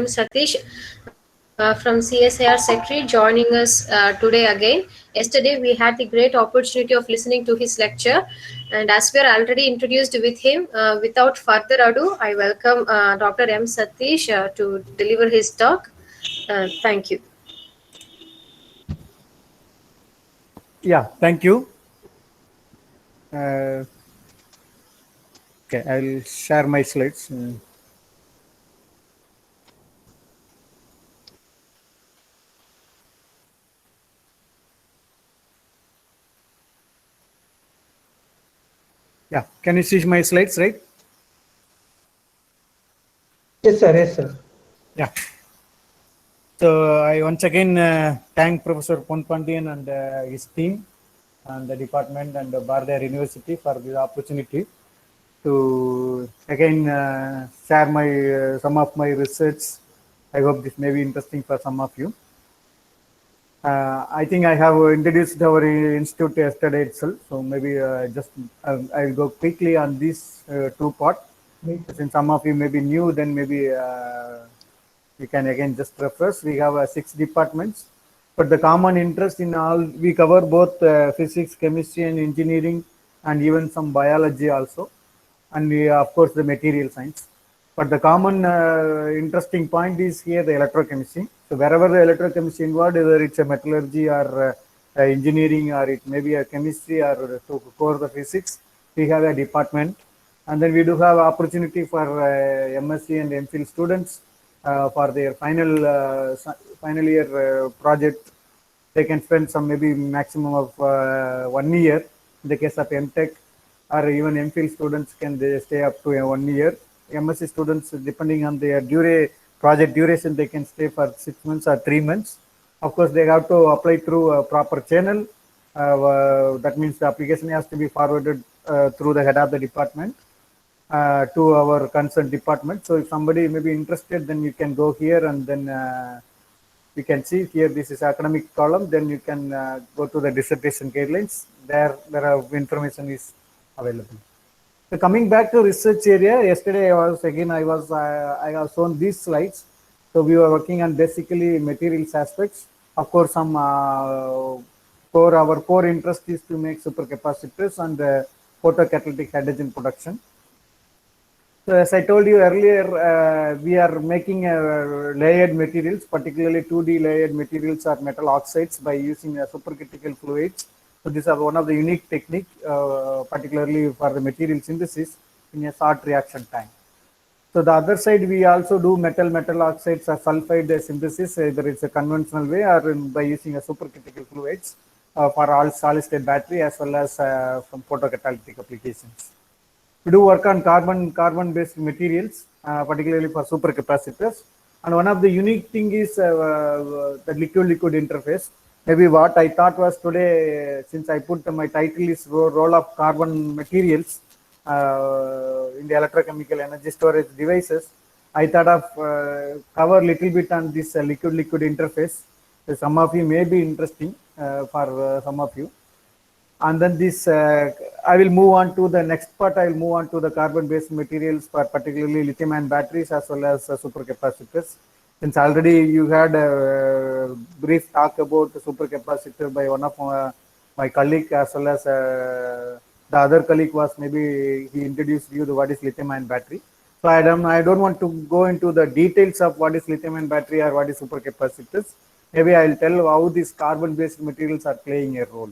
Satish from CSIR Secretary joining us today again. Yesterday, we had the great opportunity of listening to his lecture, and as we are already introduced with him, without further ado, I welcome Dr. M. Satish to deliver his talk. Thank you. Yeah, thank you. Uh, okay, I'll share my slides. Yeah, can you see my slides, right? Yes, sir. Yes, sir. Yeah. So I once again thank Professor Ponpandian and his team and the department and Bardar University for the opportunity to again share my some of my research. I hope this may be interesting for some of you. I think I have introduced our institute yesterday itself, so maybe just I'll go quickly on these two parts. Since some of you may be new, then maybe we can again just refresh. We have 6 departments, but the common interest in all, we cover both physics, chemistry, and engineering, and even some biology also, and we, of course, the material science. But the common interesting point is here the electrochemistry. So wherever the electrochemistry involved, whether it's a metallurgy or engineering, or it may be a chemistry or to core the physics, we have a department. And then we do have opportunity for MSc and MPhil students for their final year project. They can spend some maybe maximum of 1 year. In the case of MTech or even MPhil students, can they stay up to 1 year. MSc students, depending on their project duration, they can stay for 6 months or 3 months. Of course, they have to apply through a proper channel. That means the application has to be forwarded through the head of the department to our concerned department. So if somebody may be interested, then you can go here and then you can see here, this is academic column. Then you can go to the dissertation guidelines. There are information is available. So coming back to research area, yesterday I have shown these slides. So we were working on basically materials aspects. Of course, our core interest is to make supercapacitors and photocatalytic hydrogen production. So as I told you earlier, we are making layered materials, particularly 2D layered materials or metal oxides by using supercritical fluids. So these are one of the unique technique, particularly for the material synthesis in a short reaction time. So the other side, we also do metal oxides or sulfide synthesis, either it's a conventional way or by using a supercritical fluids for all solid state battery as well as some photocatalytic applications. We do work on carbon-based materials, particularly for supercapacitors. And one of the unique thing is the liquid-liquid interface. Maybe what I thought was today, since I put my title is role of carbon materials in the electrochemical energy storage devices, I thought of cover a little bit on this liquid-liquid interface. So some of you may be interesting for some of you. And then this, I will move on to the next part. I will move on to the carbon-based materials for particularly lithium-ion batteries as well as supercapacitors. Since already you had a brief talk about the supercapacitor by one of my colleague, as well as the other colleague was maybe he introduced you to what is lithium-ion battery. So I don't want to go into the details of what is lithium-ion battery or what is supercapacitors. Maybe I will tell how these carbon-based materials are playing a role.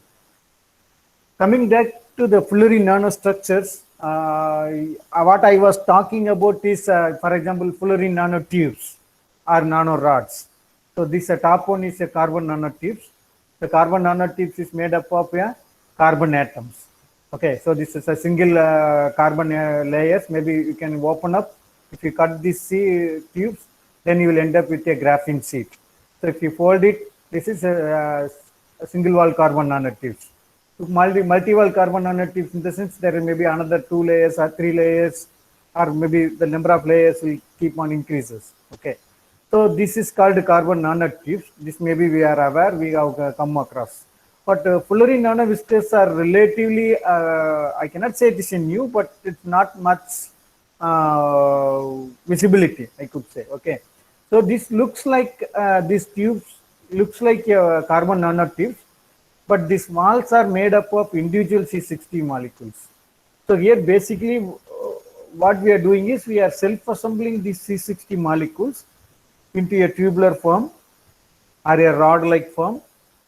Coming back to the fullerene nanostructures, what I was talking about is, for example, fullerene nanotubes or nanorods. So this top one is a carbon nanotubes. The carbon nanotubes is made up of carbon atoms. Okay, so this is a single carbon layers. Maybe you can open up. If you cut these tubes, then you will end up with a graphene sheet. So if you fold it, this is a single wall carbon nanotubes. Multi-wall carbon nanotubes, in the sense there may be another 2 layers or 3 layers, or maybe the number of layers will keep on increases. Okay, so this is called carbon nanotubes. This maybe we are aware, we have come across. But fullerene nanoviscors are relatively, I cannot say it is new, but it's not much visibility, I could say. Okay, So this looks like these tubes looks like carbon nanotubes, but these walls are made up of individual C60 molecules. So here basically what we are doing is we are self-assembling these C60 molecules into a tubular form or a rod-like form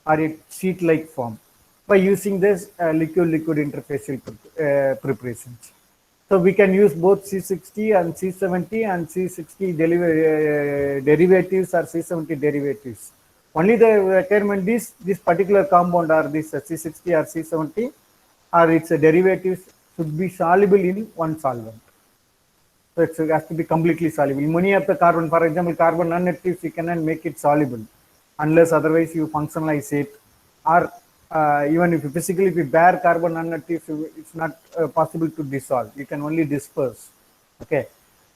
or a sheet-like form by using this liquid-liquid interfacial preparations. So we can use both C60 and C70 and C60 derivatives or C70 derivatives. Only the requirement is this particular compound or this C60 or C70 or its derivatives should be soluble in one solvent. So it has to be completely soluble. Many of the carbon, for example, carbon nanotubes, you cannot make it soluble unless otherwise you functionalize it, or even if you physically if you bear carbon nanotubes, it's not possible to dissolve. You can only disperse. Okay.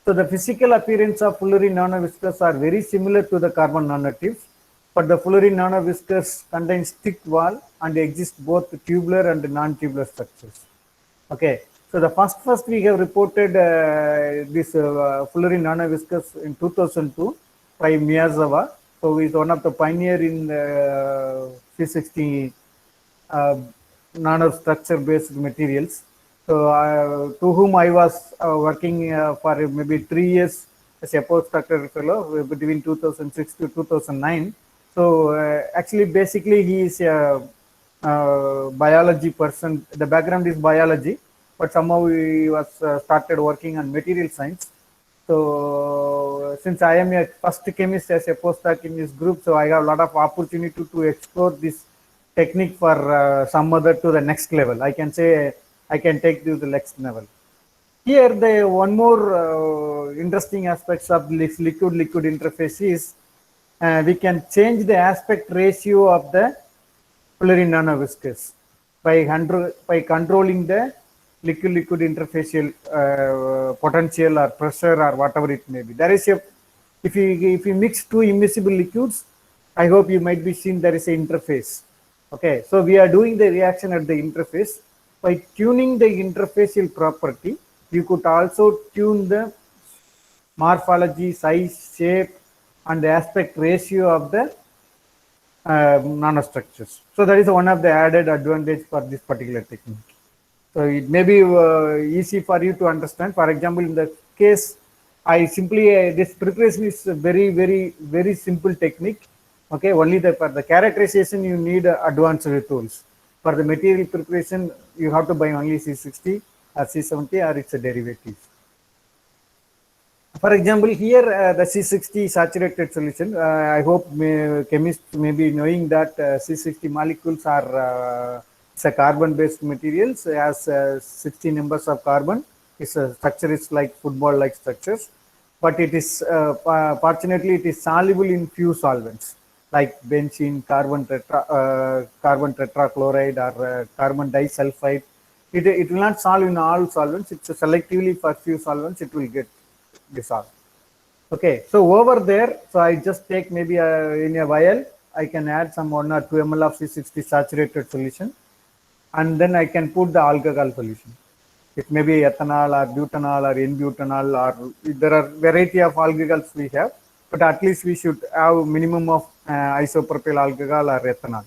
So the physical appearance of fullerene nanoviscous are very similar to the carbon nanotubes, but the fullerene nanoviscous contains thick wall and exists both tubular and non-tubular structures. Okay, so the first we have reported this fullerene nanoviscous in 2002 by Miyazawa. So he is one of the pioneer in C60 nanostructure based materials. So to whom I was working for maybe 3 years as a postdoctoral fellow between 2006 to 2009. So actually basically he is a biology person. The background is biology, but somehow he was started working on material science. So since I am a first chemist as a postdoc in this group, so I have a lot of opportunity to explore this technique for some other to the next level. I can say I can take to the next level. Here, the one more interesting aspects of this liquid-liquid interface is we can change the aspect ratio of the fullerene nanoviscous by controlling the liquid-liquid interfacial potential or pressure or whatever it may be. There is a if you mix two immiscible liquids, I hope you might be seen there is an interface. Okay, so we are doing the reaction at the interface by tuning the interfacial property. You could also tune the morphology, size, shape, and the aspect ratio of the nanostructures. So that is one of the added advantage for this particular technique. So it may be easy for you to understand. For example, in the case, I simply this preparation is a very simple technique. Okay, only for the characterization you need advanced tools. For the material preparation, you have to buy only C60 or C70 or its a derivative. For example, here the C60 saturated solution. I hope chemists may be knowing that C60 molecules are it's a carbon-based materials. It has 60 numbers of carbon. Its structure is like football-like structures, but it is fortunately it is soluble in few solvents like benzene, carbon tetrachloride, or carbon disulfide. It will not solve in all solvents. It's selectively for few solvents it will get dissolved. Okay, so over there, so I just take maybe in a vial, I can add some 1 or 2 ml of C60 saturated solution, and then I can put the alcohol solution. It may be ethanol or butanol or N-butanol, or there are variety of alcohols we have, but at least we should have minimum of isopropyl alcohol or ethanol.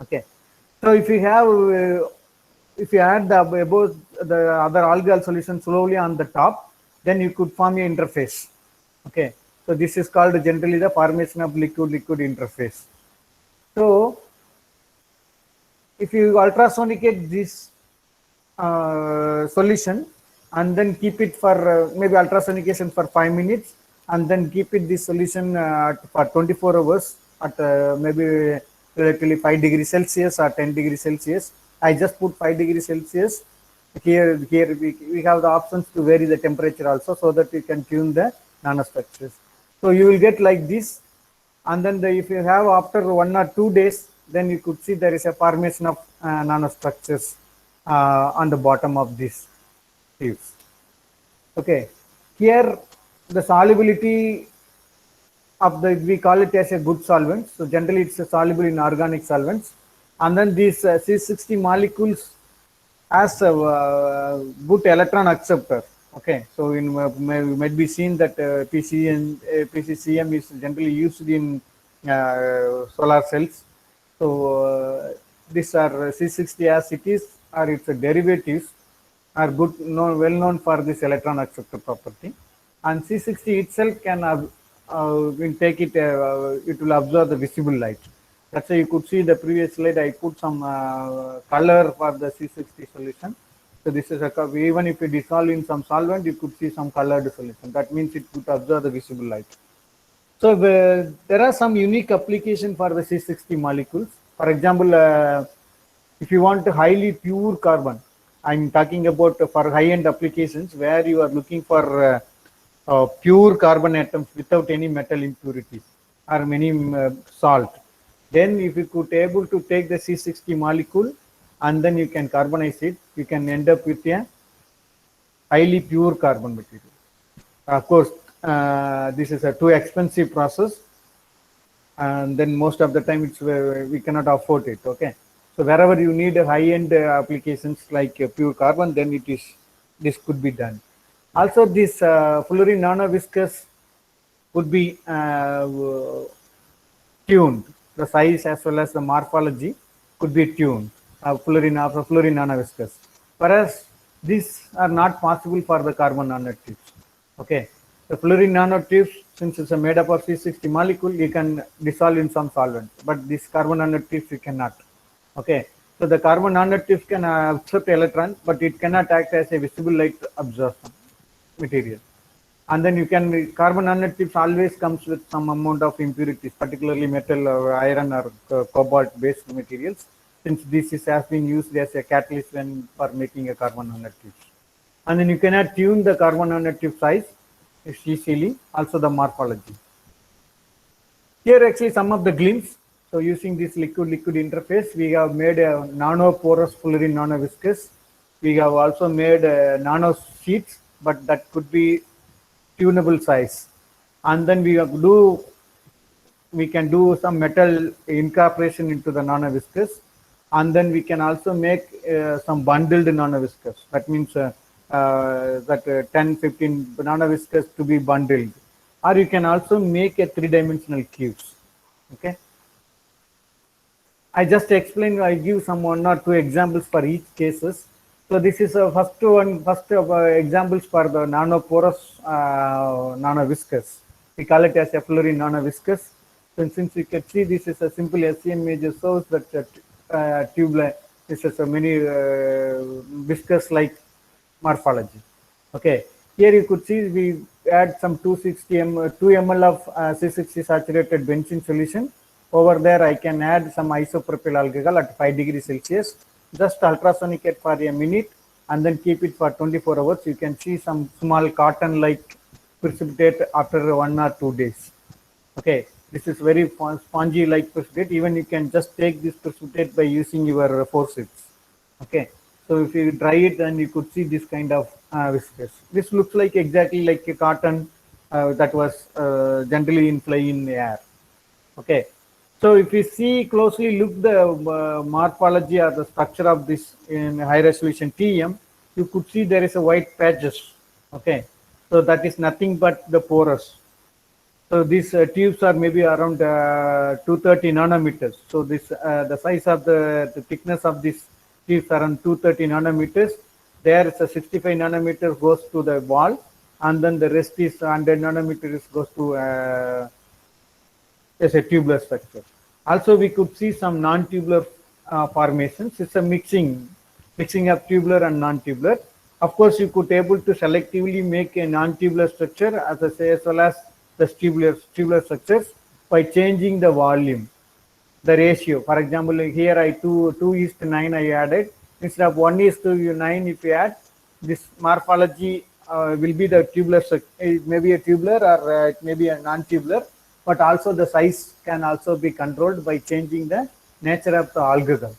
Okay, so if you have if you add the above the other alcohol solution slowly on the top, then you could form an interface. Okay, so this is called generally the formation of liquid-liquid interface. So if you ultrasonicate this solution and then keep it for maybe ultrasonication for 5 minutes, and then keep it this solution for 24 hours at maybe relatively 5 degrees Celsius or 10 degrees Celsius. I just put 5 degrees Celsius. Here we have the options to vary the temperature also, so that you can tune the nanostructures. So you will get like this, and then if you have after 1 or 2 days, then you could see there is a formation of nanostructures on the bottom of these tubes. Okay, here the solubility of the, we call it as a good solvent. So generally it's a soluble in organic solvents, and then these C60 molecules as a good electron acceptor. Okay, so you might be seen that PCCM is generally used in solar cells. So these are C60 as it is, or its derivatives are well known for this electron acceptor property. And C60 itself can will take it, it will absorb the visible light. That's why you could see the previous slide. I put some color for the C60 solution. So this is even if you dissolve in some solvent, you could see some colored solution. That means it could absorb the visible light. So there are some unique application for the C60 molecules. For example, if you want highly pure carbon, I'm talking about for high-end applications where you are looking for pure carbon atoms without any metal impurities or any salt. Then if you could able to take the C60 molecule and then you can carbonize it, you can end up with a highly pure carbon material. Of course, this is a too expensive process, and then most of the time it's we cannot afford it. Okay, so wherever you need high-end applications like pure carbon, then this could be done. Also, this fullerene nanoviscous would be tuned. The size as well as the morphology could be tuned. Fullerene nanoviscous. Whereas these are not possible for the carbon nanotubes. Okay, the fullerene nanotubes, since it's made up of C60 molecule, you can dissolve in some solvent, but this carbon nanotubes you cannot. Okay, so the carbon nanotubes can accept electrons, but it cannot act as a visible light absorption material. And then you can, carbon nanotubes always comes with some amount of impurities, particularly metal or iron or cobalt based materials, since this has been used as a catalyst for making a carbon nanotubes. And then you cannot tune the carbon nanotube size easily, also the morphology. Here actually some of the glimpse. So using this liquid-liquid interface, we have made a nanoporous fullerene nanoviscous. We have also made nano sheets, but that could be tunable size. And then we can do some metal incorporation into the nanoviscous. And then we can also make some bundled nanoviscous. That means that 10, 15 nanoviscous to be bundled. Or you can also make a three-dimensional cubes. Okay. I just explained, I give some one or two examples for each cases. So this is a first examples for the nanoporous nanoviscous. We call it as a fullerene nanoviscous. And since you can see, this is a simple SEM image shows that tubular. This is a many viscous-like morphology. Okay, here you could see we add some 2 ml of C60 saturated benzene solution. Over there, I can add some isopropyl alcohol at 5 degrees Celsius. Just ultrasonic for a minute and then keep it for 24 hours. You can see some small cotton-like precipitate after 1 or 2 days. Okay, this is very spongy-like precipitate. Even you can just take this precipitate by using your forceps. Okay, so if you dry it, then you could see this kind of viscous. This looks like exactly like a cotton that was generally in fly in the air. Okay. So if you see closely, look the morphology or the structure of this in high resolution TEM, you could see there is a white patches. Okay, so that is nothing but the porous. So these tubes are maybe around 230 nanometers. So this the size of the thickness of this tubes around 230 nanometers. There is a 65 nanometers goes to the wall, and then the rest is 100 nanometers goes to as a tubular structure. Also, we could see some non-tubular formations. It's a mixing of tubular and non-tubular. Of course, you could able to selectively make a non-tubular structure as well as the tubular structures by changing the volume, the ratio. For example, here I 2:9 I added instead of 1:9. If you add, this morphology will be the tubular structure. It may be a tubular or it may be a non-tubular. But also the size can also be controlled by changing the nature of the alcohol.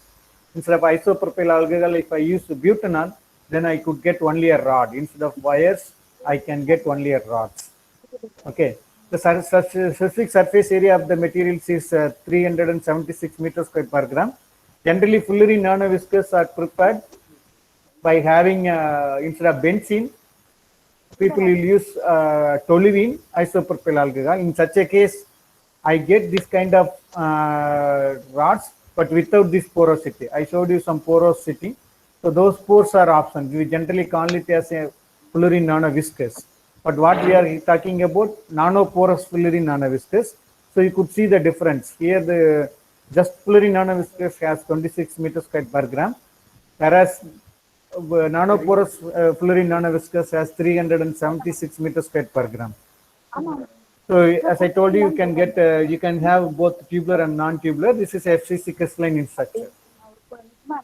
Instead of isopropyl alcohol, if I use butanol, then I could get only a rod. Instead of wires, I can get only a rods. Okay. The specific surface area of the materials is 376 meters square per gram. Generally, fullerene nanoviscous are prepared by having instead of benzene, people will use toluene isopropyl alcohol. In such a case, I get this kind of rods, but without this porosity. I showed you some porosity. So those pores are options. We generally call it as a fullerene nanoviscous. But what we are talking about, nanoporous fullerene nanoviscous. So you could see the difference. Here the just fullerene nanoviscous has 26 meters squared per gram, whereas nanoporous fullerene nanoviscous has 376 meters squared per gram. So as I told you, you can get you can have both tubular and non-tubular. This is FCC crystalline in structure.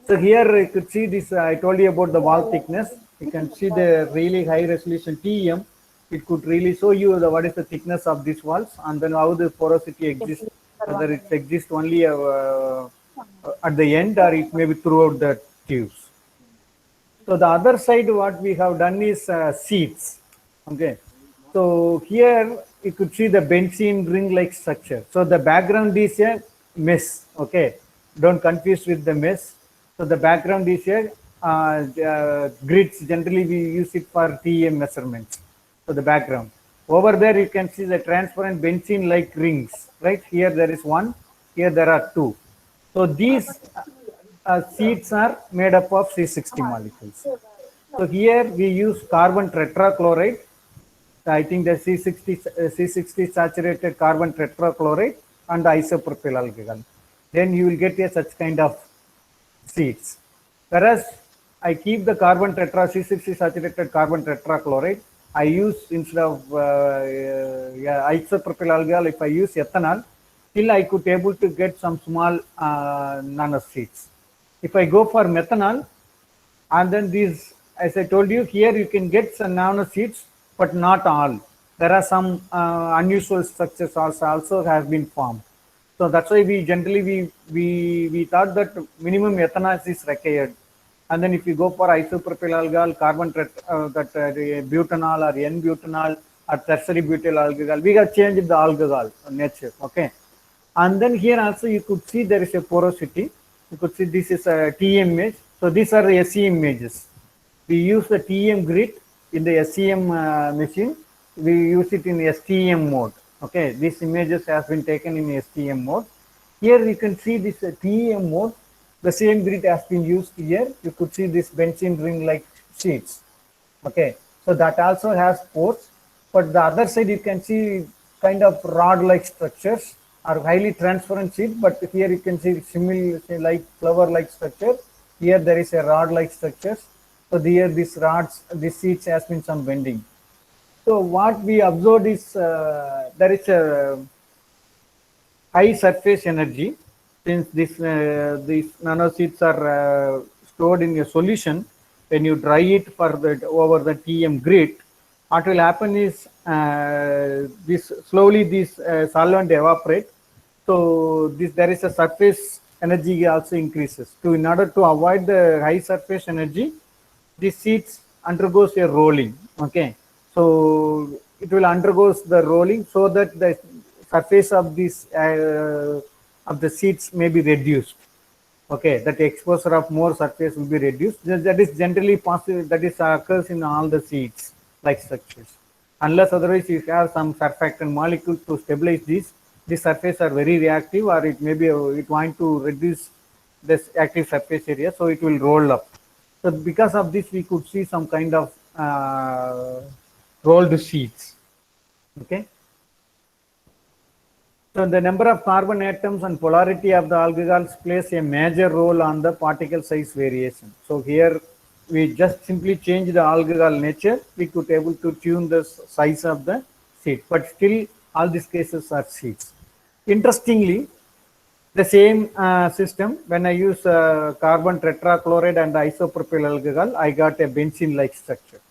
So here you could see this. I told you about the wall thickness. You can see the really high resolution TEM. It could really show you what is the thickness of these walls and then how the porosity exists. Whether it exists only at the end or it may be throughout the tubes. So the other side, what we have done is seats. Okay. So here you could see the benzene ring-like structure. So the background is a mesh. Okay. Don't confuse with the mesh. So the background is a grids. Generally, we use it for TEM measurements. So the background. Over there, you can see the transparent benzene-like rings. Right here, there is one. Here, there are two. So these seats are made up of C60 molecules. So here we use carbon tetrachloride. I think the C60 saturated carbon tetrachloride and isopropyl alcohol. Then you will get a such kind of seats. Whereas I keep the carbon C60 saturated carbon tetrachloride. I use instead of isopropyl alcohol, if I use ethanol, still I could able to get some small nano seats. If I go for methanol, and then these, as I told you, here you can get some nano seats, but not all. There are some unusual structures also have been formed. So that's why we generally we thought that minimum ethanol is required. And then if you go for isopropyl alcohol, carbon butanol or N-butanol or tertiary butyl alcohol, we have changed the alcohol nature. Okay. And then here also you could see there is a porosity. You could see this is a TEM image. So these are the SEM images. We use the TEM grid in the SEM machine. We use it in STM mode. Okay, these images have been taken in STM mode. Here you can see this TEM mode. The same grid has been used here. You could see this benzene ring-like sheets. Okay, so that also has pores. But the other side you can see kind of rod-like structures are highly transparent sheet. But here you can see similar like flower-like structure. Here there is a rod-like structure. So here these rods, these sheets has been some bending. So what we observed is there is a high surface energy since these nanoseeds are stored in a solution. When you dry it for over the TEM grid, what will happen is this solvent evaporate. So there is a surface energy also increases. So in order to avoid the high surface energy, these seeds undergoes a rolling. Okay. So it will undergo the rolling so that the surface of this of the seeds may be reduced. Okay, that exposure of more surface will be reduced. That is generally possible. That is occurs in all the seeds like structures. Unless otherwise you have some surfactant molecules to stabilize these. These surfaces are very reactive, or it may be it want to reduce this active surface area, so it will roll up. So because of this, we could see some kind of rolled sheets. Okay. So the number of carbon atoms and polarity of the alcohols plays a major role on the particle size variation. So here we just simply change the alcohol nature. We could able to tune the size of the sheet, but still all these cases are sheets. Interestingly, the same system, when I use carbon tetrachloride and isopropyl alcohol, I got a benzene-like structure.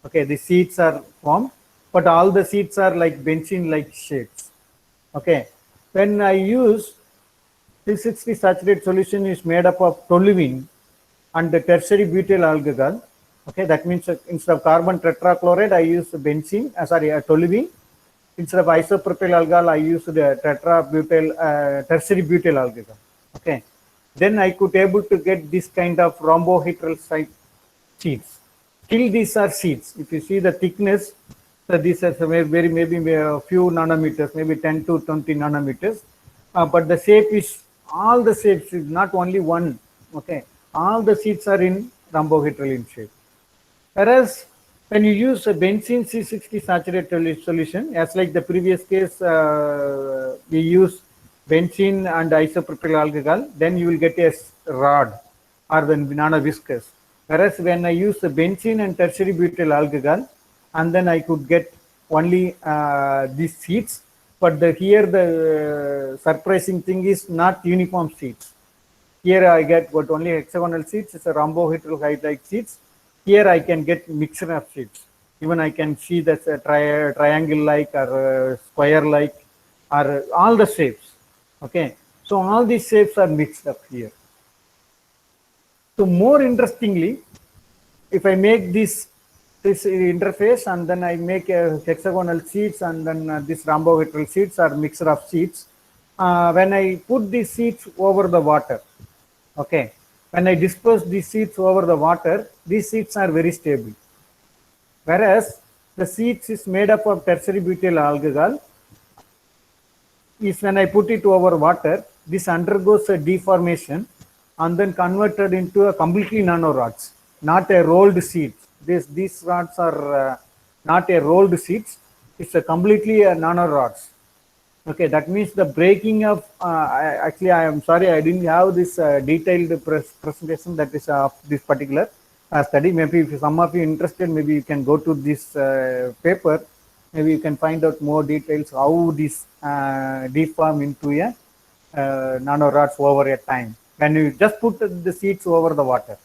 Okay, the sheets are formed, but all the sheets are like benzene-like shapes. Okay, when I use C60 saturated solution is made up of toluene and the tertiary butyl alcohol. Okay, that means instead of carbon tetrachloride, I use benzene, toluene. Instead of isopropyl alcohol, I use the tertiary butyl alcohol. Okay, then I could able to get this kind of rhombohedral sheets. still these are seeds. If you see the thickness, so these are very maybe a few nanometers, maybe 10 to 20 nanometers. But the shape is, all the shapes is not only one. Okay, all the seeds are in rhombohedral in shape. Whereas when you use a benzene C60 saturated solution, as like the previous case, we use benzene and isopropyl alcohol, then you will get a rod or the nanoviscous. Whereas when I use the benzene and tertiary butyl alcohol, and then I could get only these seeds, but here the surprising thing is not uniform seeds. Here I get what only hexagonal seeds, it's a rhombohedral hydride seeds. Here I can get mixture of seeds. Even I can see that's a triangle-like or square-like or all the shapes. Okay, so all these shapes are mixed up here. So more interestingly, if I make this interface and then I make a hexagonal seeds and then this rhombohedral seeds or mixture of seeds, when I put these seeds over the water, okay, when I disperse these seeds over the water, these seeds are very stable. Whereas the seeds is made up of tertiary butyl alcohol, is when I put it over water, this undergoes a deformation and then converted into a completely nanorods, not a rolled seeds. These rods are not a rolled seeds, it's a completely nanorods. Okay, that means the breaking of, actually I am sorry, I didn't have this detailed presentation that is of this particular study. Maybe if some of you interested, maybe you can go to this paper, maybe you can find out more details how this deform into a nanorods over a time when you just put the seeds over the water.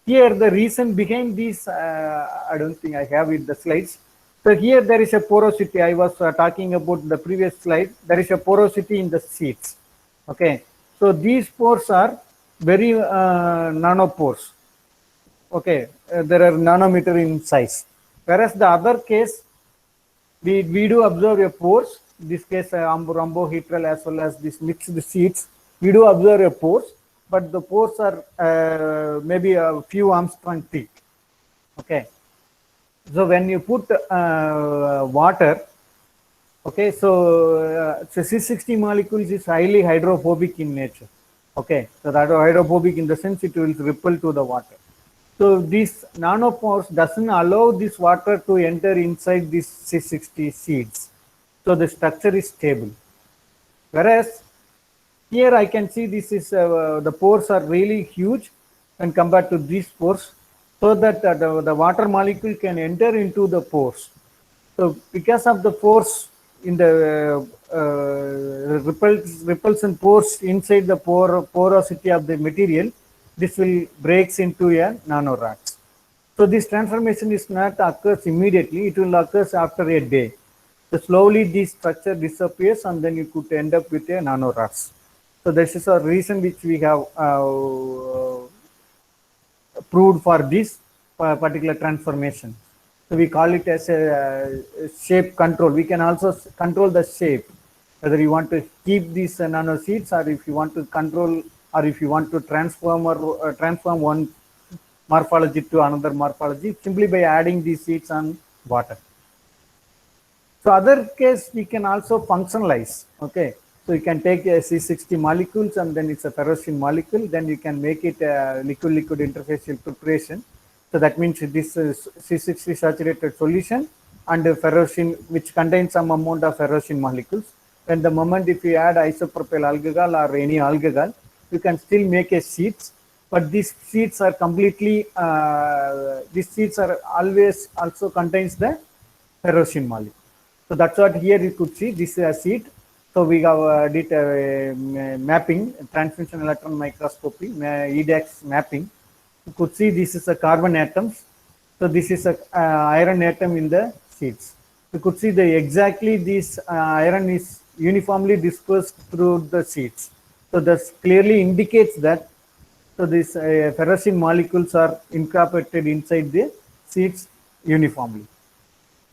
Here the reason behind this, I don't think I have it the slides. So here there is a porosity. I was talking about the previous slide. There is a porosity in the seeds. Okay, so these pores are very nanopores. Okay, there are nanometer in size. Whereas the other case, we do observe a pores. This case, rhombohedral as well as this mixed seeds, we do observe a pores, but the pores are maybe a few Armstrong thick. Okay. So when you put water, okay, so C60 molecules is highly hydrophobic in nature. Okay, so that hydrophobic in the sense it will repel to the water. So these nanopores doesn't allow this water to enter inside these C60 seeds. So the structure is stable. Whereas here I can see this is the pores are really huge when compared to these pores, so that the water molecule can enter into the pores. So because of the force in the repulsion force inside the porosity of the material, this will breaks into a nanorods. So this transformation is not occurs immediately, it will occur after a day. So slowly this structure disappears and then you could end up with a nanorods. So this is a reason which we have proved for this particular transformation. So we call it as a shape control. We can also control the shape, whether you want to keep these nano seeds or if you want to control or if you want to transform or transform one morphology to another morphology simply by adding these seeds on water. So other case we can also functionalize. Okay, so you can take a C60 molecules and then it's a ferrocene molecule, then you can make it a liquid-liquid interfacial preparation. So that means this is C60 saturated solution and ferrocene, which contains some amount of ferrocene molecules. And the moment if you add isopropyl alcohol or any alcohol, you can still make a sheets, but these sheets are completely, these sheets are always also contains the ferrocene molecule. So that's what here you could see, this is a sheet. So we have did mapping, transmission electron microscopy, EDAX mapping. You could see this is a carbon atoms. So this is a iron atom in the sheets. You could see the exactly this iron is uniformly dispersed through the sheets. So this clearly indicates that so these ferrocene molecules are incorporated inside the sheets uniformly.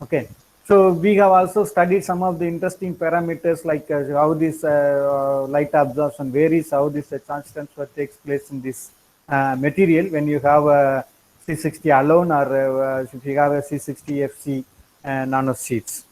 Okay. So we have also studied some of the interesting parameters like how this light absorption varies, how this charge transfer takes place in this material when you have C60 alone, or if you have a C60 FC nano sheets.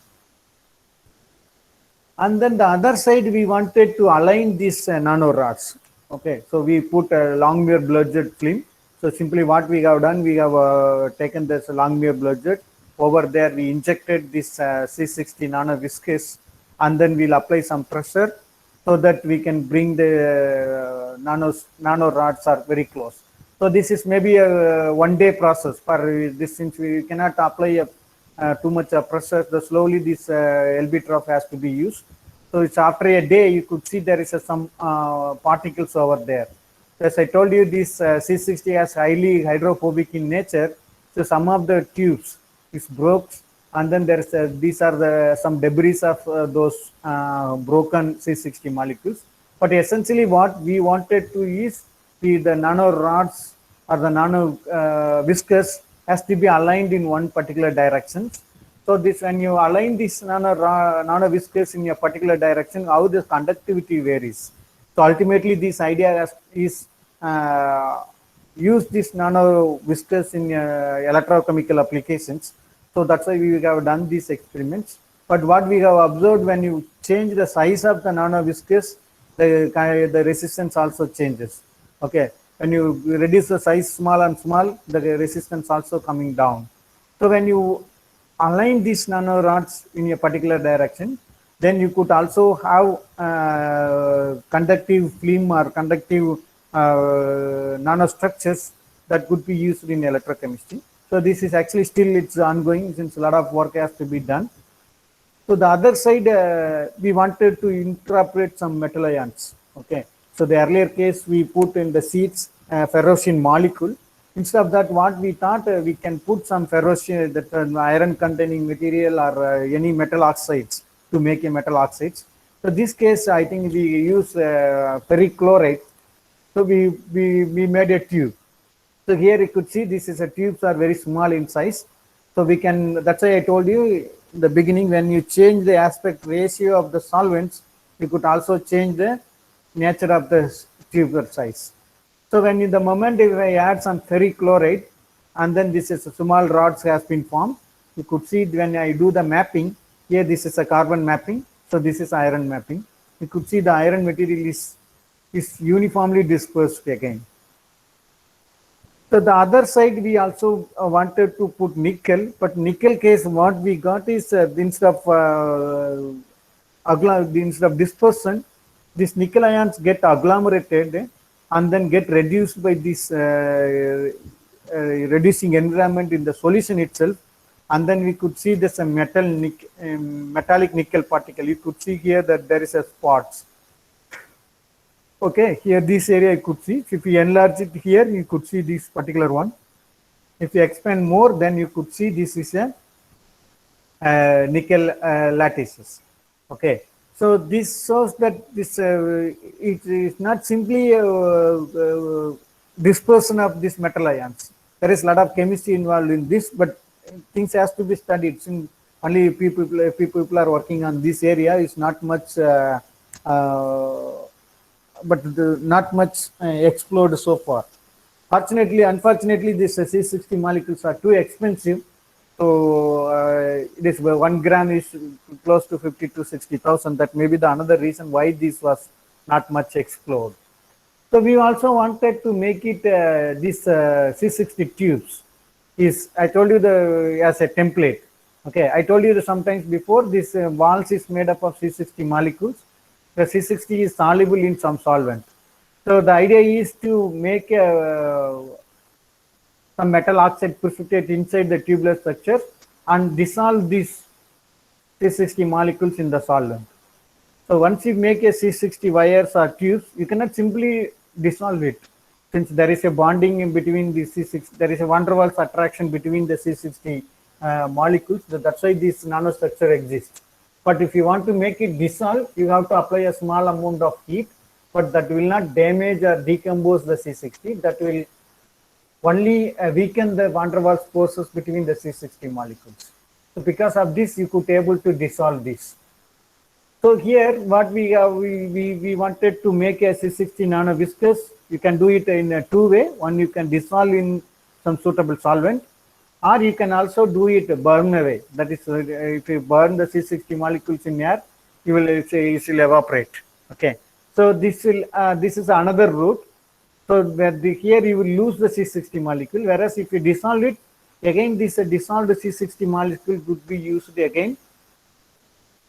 And then the other side, we wanted to align these nano rods. Okay, so we put a long mirror bludgeon film. So simply what we have done, we have taken this long mirror bludgeon. Over there, we injected this C60 nano viscous, and then we'll apply some pressure so that we can bring the nano rods are very close. So this is maybe a one-day process. For this, since we cannot apply a too much pressure, the slowly this LB trough has to be used. So it's after a day, you could see there is some particles over there. So as I told you, this C60 is highly hydrophobic in nature. So some of the tubes is broke, and then there's these are the some debris of those broken C60 molecules. But essentially, what we wanted to is the nano rods or the nano viscous has to be aligned in one particular direction. So this, when you align this nano viscous in a particular direction, how the conductivity varies. So ultimately, this idea is use this nano viscous in electrochemical applications. So that's why we have done these experiments. But what we have observed, when you change the size of the nano viscous, the resistance also changes. Okay, when you reduce the size small and small, the resistance also coming down. So when you align these nano rods in a particular direction, then you could also have conductive film or conductive nanostructures that could be used in electrochemistry. So this is actually still it's ongoing, since a lot of work has to be done. So the other side, we wanted to incorporate some metal ions. Okay, so the earlier case we put in the seeds ferrocene molecule. Instead of that, what we thought, we can put some ferrocene, that iron containing material or any metal oxides to make a metal oxides. So this case, I think we use ferric chloride. So we made a tube. So here you could see this is a tubes are very small in size. So we can, that's why I told you in the beginning, when you change the aspect ratio of the solvents, you could also change the nature of the tube size. So when in the moment if I add some ferric chloride, and then this is a small rods has been formed, you could see when I do the mapping, here this is a carbon mapping, so this is iron mapping. You could see the iron material is uniformly dispersed again. So the other side, we also wanted to put nickel, but nickel case, what we got is instead of dispersion, these nickel ions get agglomerated and then get reduced by this reducing environment in the solution itself. And then we could see this metallic nickel particle. You could see here that there is a spots. Okay, here this area you could see. If you enlarge it here, you could see this particular one. If you expand more, then you could see this is a nickel lattices. Okay, so this shows that this it is not simply dispersion of these metal ions. There is a lot of chemistry involved in this, but things has to be studied. Since only people are working on this area, is not much. But not much explored so far. Fortunately, unfortunately, these C60 molecules are too expensive. So it is 1 gram is close to 50 to 60,000. That may be the another reason why this was not much explored. So we also wanted to make it this C60 tubes. I told you as a template. Okay, I told you that sometimes before this walls is made up of C60 molecules. The C60 is soluble in some solvent. So the idea is to make some metal oxide precipitate inside the tubular structure and dissolve these C60 molecules in the solvent. So once you make a C60 wires or tubes, you cannot simply dissolve it, since there is a bonding in between the C60, there is a van der Waals attraction between the C60 molecules. That's why this nanostructure exists. But if you want to make it dissolve, you have to apply a small amount of heat, but that will not damage or decompose the C60. That will only weaken the van der Waals forces between the C60 molecules. So because of this, you could able to dissolve this. So here, what we wanted to make a C60 nano viscous. You can do it in a two way. One, you can dissolve in some suitable solvent, or you can also do it burn away. That is, if you burn the C60 molecules in air, you will it will evaporate. Okay, so this is another route. So here you will lose the C60 molecule, whereas if you dissolve it, again this dissolved C60 molecule would be used again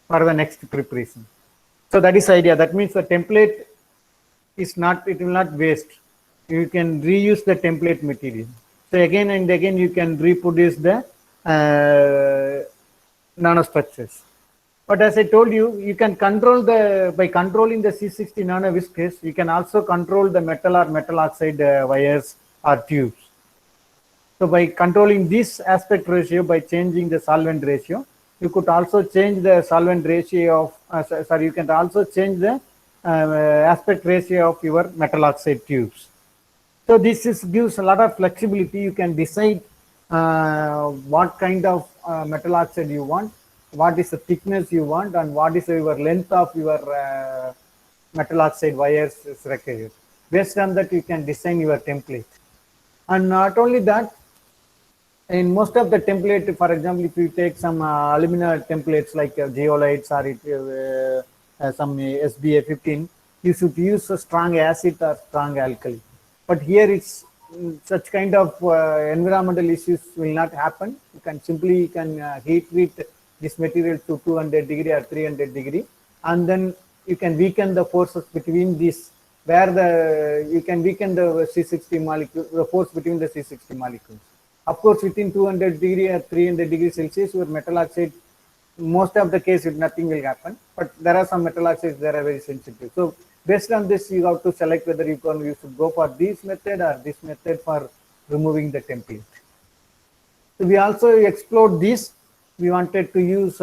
for the next preparation. So that is the idea. That means the template is not, it will not waste. You can reuse the template material. So again and again you can reproduce the nanostructures. But as I told you, you can control by controlling the C60 nanoviscous, you can also control the metal or metal oxide wires or tubes. So by controlling this aspect ratio, by changing the solvent ratio, you could also change the solvent ratio of, you can also change the aspect ratio of your metal oxide tubes. So this gives a lot of flexibility. You can decide what kind of metal oxide you want, what is the thickness you want, and what is your length of your metal oxide wires is required. Based on that, you can design your template. And not only that, in most of the template, for example, if you take some alumina templates like zeolites or some SBA 15, you should use a strong acid or strong alkali. But here it's such kind of environmental issues will not happen. You can simply heat treat this material to 200 degree or 300 degree, and then you can weaken the forces between these, where you can weaken the C60 molecule, the force between the C60 molecules. Of course, within 200 degree or 300 degrees Celsius, your metal oxide, most of the case, nothing will happen. But there are some metal oxides that are very sensitive. So based on this, you have to select whether you should go for this method or this method for removing the template. So we also explored this. We wanted to use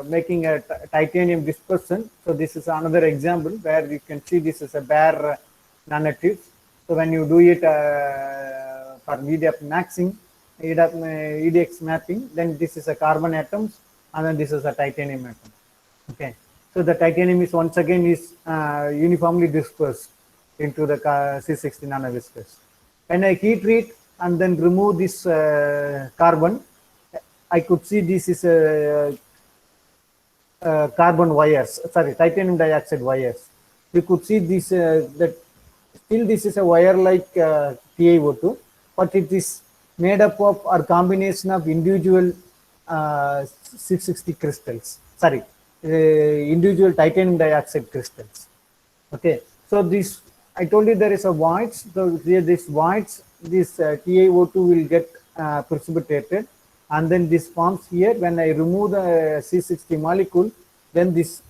making a titanium dispersion. So this is another example where you can see this is a bare nanotubes. So when you do it for EDF maxing, EDX mapping, then this is a carbon atoms, and then this is a titanium atom. Okay, so the titanium is once again is uniformly dispersed into the C60 nanoviscous. When I heat treat and then remove this carbon, I could see this is a carbon wires, sorry, titanium dioxide wires. You could see this that still this is a wire like TiO2, but it is made up of or combination of individual C60 crystals. Sorry, individual titanium dioxide crystals. Okay, so this I told you there is a voids. So this voids, this TiO2 will get precipitated, and then this forms here. When I remove the C60 molecule, then this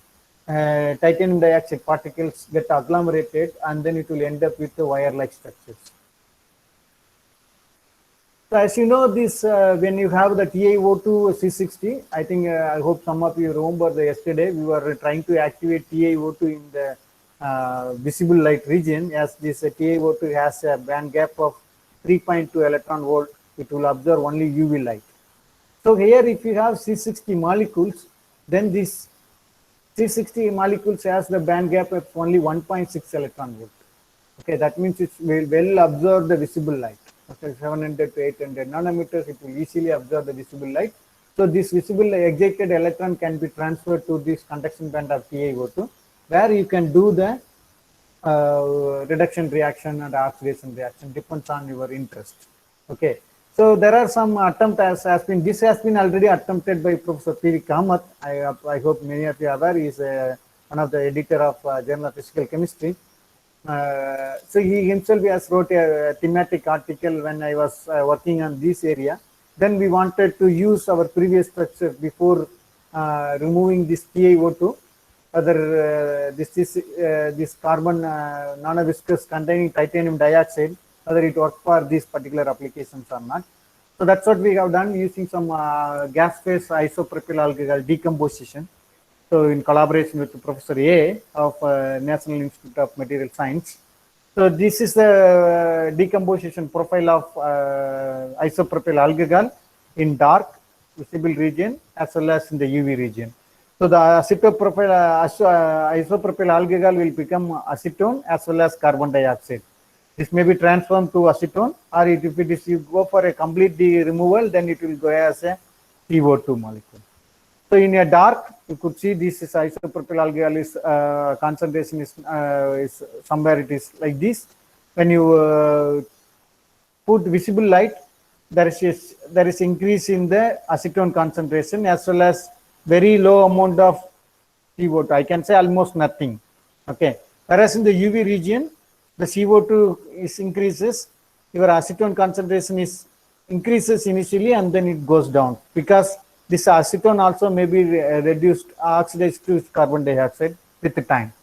titanium dioxide particles get agglomerated, and then it will end up with the wire-like structures. So as you know, this when you have the TiO2 C60, I think I hope some of you remember that yesterday we were trying to activate TiO2 in the visible light region. As this TiO2 has a band gap of 3.2 electron volt, it will absorb only UV light. So here, if you have C60 molecules, then this C60 molecules has the band gap of only 1.6 electron volt. Okay, that means it will well absorb the visible light. Okay, 700 to 800 nanometers, it will easily absorb the visible light. So this visible excited electron can be transferred to this conduction band of TiO2, where you can do the reduction reaction and oxidation reaction, depends on your interest. Okay, so there are some attempts has been, this has been already attempted by Professor P.V. Kamath. I hope many of you are aware. He is one of the editor of Journal of Physical Chemistry. So he himself has wrote a thematic article when I was working on this area. Then we wanted to use our previous structure before removing this TiO2, whether this carbon nanoviscous containing titanium dioxide, whether it works for these particular applications or not. So that's what we have done using some gas phase isopropyl alcohol decomposition. So in collaboration with Professor A of National Institute of Material Science. So this is the decomposition profile of isopropyl alcohol in dark visible region as well as in the UV region. So the isopropyl alcohol will become acetone as well as carbon dioxide. This may be transformed to acetone, or if it is you go for a complete removal, then it will go as a CO2 molecule. So in a dark, you could see this is isopropyl alcohol is concentration is somewhere it is like this. When you put visible light, there is increase in the acetone concentration as well as very low amount of CO2. I can say almost nothing. Okay. Whereas in the UV region, the CO2 is increases, your acetone concentration is increases initially and then it goes down, because this acetone also may be reduced, oxidized to carbon dioxide with the time.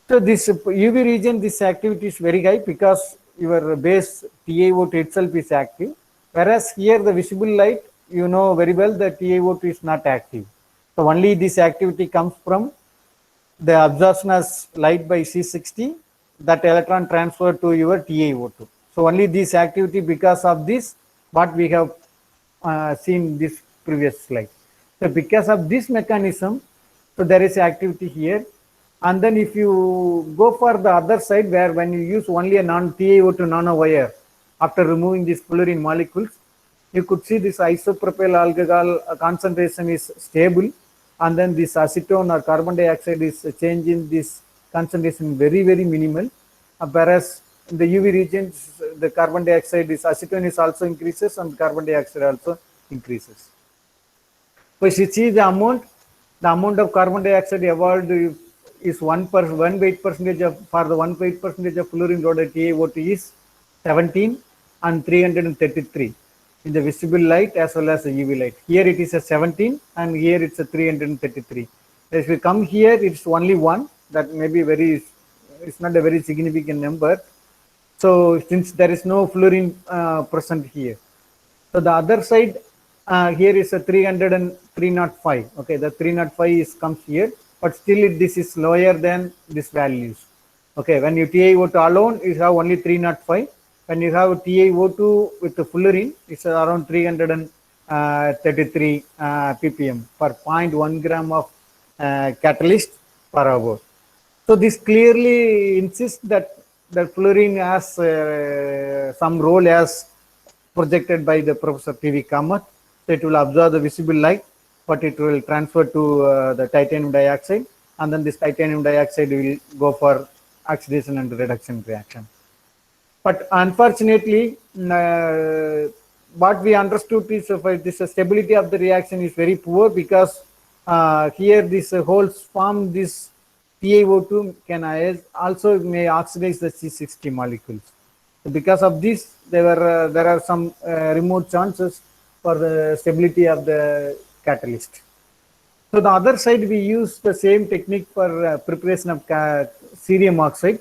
So this UV region, this activity is very high because your base TiO2 itself is active. Whereas here the visible light, you know very well that TiO2 is not active. So only this activity comes from the absorption as light by C60, that electron transfer to your TiO2. So only this activity, because of this, what we have seen this previous slide. So because of this mechanism, so there is activity here. And then if you go for the other side, where when you use only a non-TiO2 nanowire, after removing these fluorine molecules, you could see this isopropyl alcohol concentration is stable, and then this acetone or carbon dioxide is changing this concentration very, very minimal. Whereas in the UV regions, the carbon dioxide is acetone is also increases and carbon dioxide also increases. So if you see the amount of carbon dioxide evolved is 1 weight percentage of, for the 1 weight percentage of fluorine loaded TiO2 is 17 and 333 in the visible light as well as the UV light. Here it is a 17 and here it's a 333. If we come here, it's only 1. That may be it's not a very significant number. So since there is no fluorine present here. So the other side, here is a 305. Okay, the 305 comes here, but still this is lower than these values. Okay, when you TiO2 alone, you have only 305. When you have TiO2 with the fluorine, it's around 333 ppm per 0.1 gram of catalyst per hour. So this clearly insists that the fluorine has some role as projected by the Professor P.V. Kamath. So it will absorb the visible light, but it will transfer to the titanium dioxide, and then this titanium dioxide will go for oxidation and reduction reaction. But unfortunately, what we understood is this stability of the reaction is very poor, because here this holes form this TiO2 can also may oxidize the C60 molecules. So because of this, there are some remote chances for the stability of the catalyst. So the other side, we use the same technique for preparation of cerium oxide.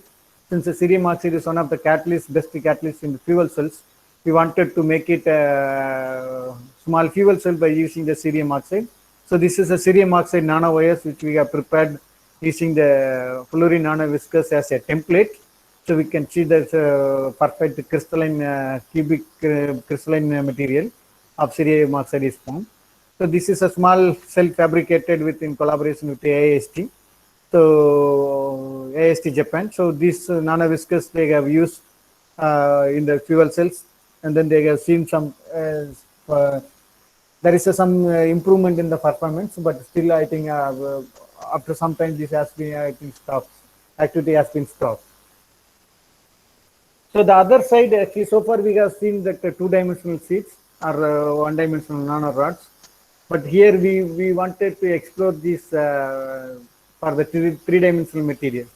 Since the cerium oxide is one of the best catalysts in the fuel cells, we wanted to make it a small fuel cell by using the cerium oxide. So this is a cerium oxide nanowires which we have prepared using the fluorine nanoviscous as a template. So we can see there's a perfect crystalline, cubic crystalline material of cerium oxide is formed. So this is a small cell fabricated in collaboration with the AIST. So AIST Japan. So this nanoviscous they have used in the fuel cells, and then they have seen some there is some improvement in the performance, but still I think after some time this has been stopped. Activity has been stopped. So the other side, actually, so far we have seen that the two-dimensional sheets are one-dimensional nanorods, but here we wanted to explore this for the three-dimensional materials.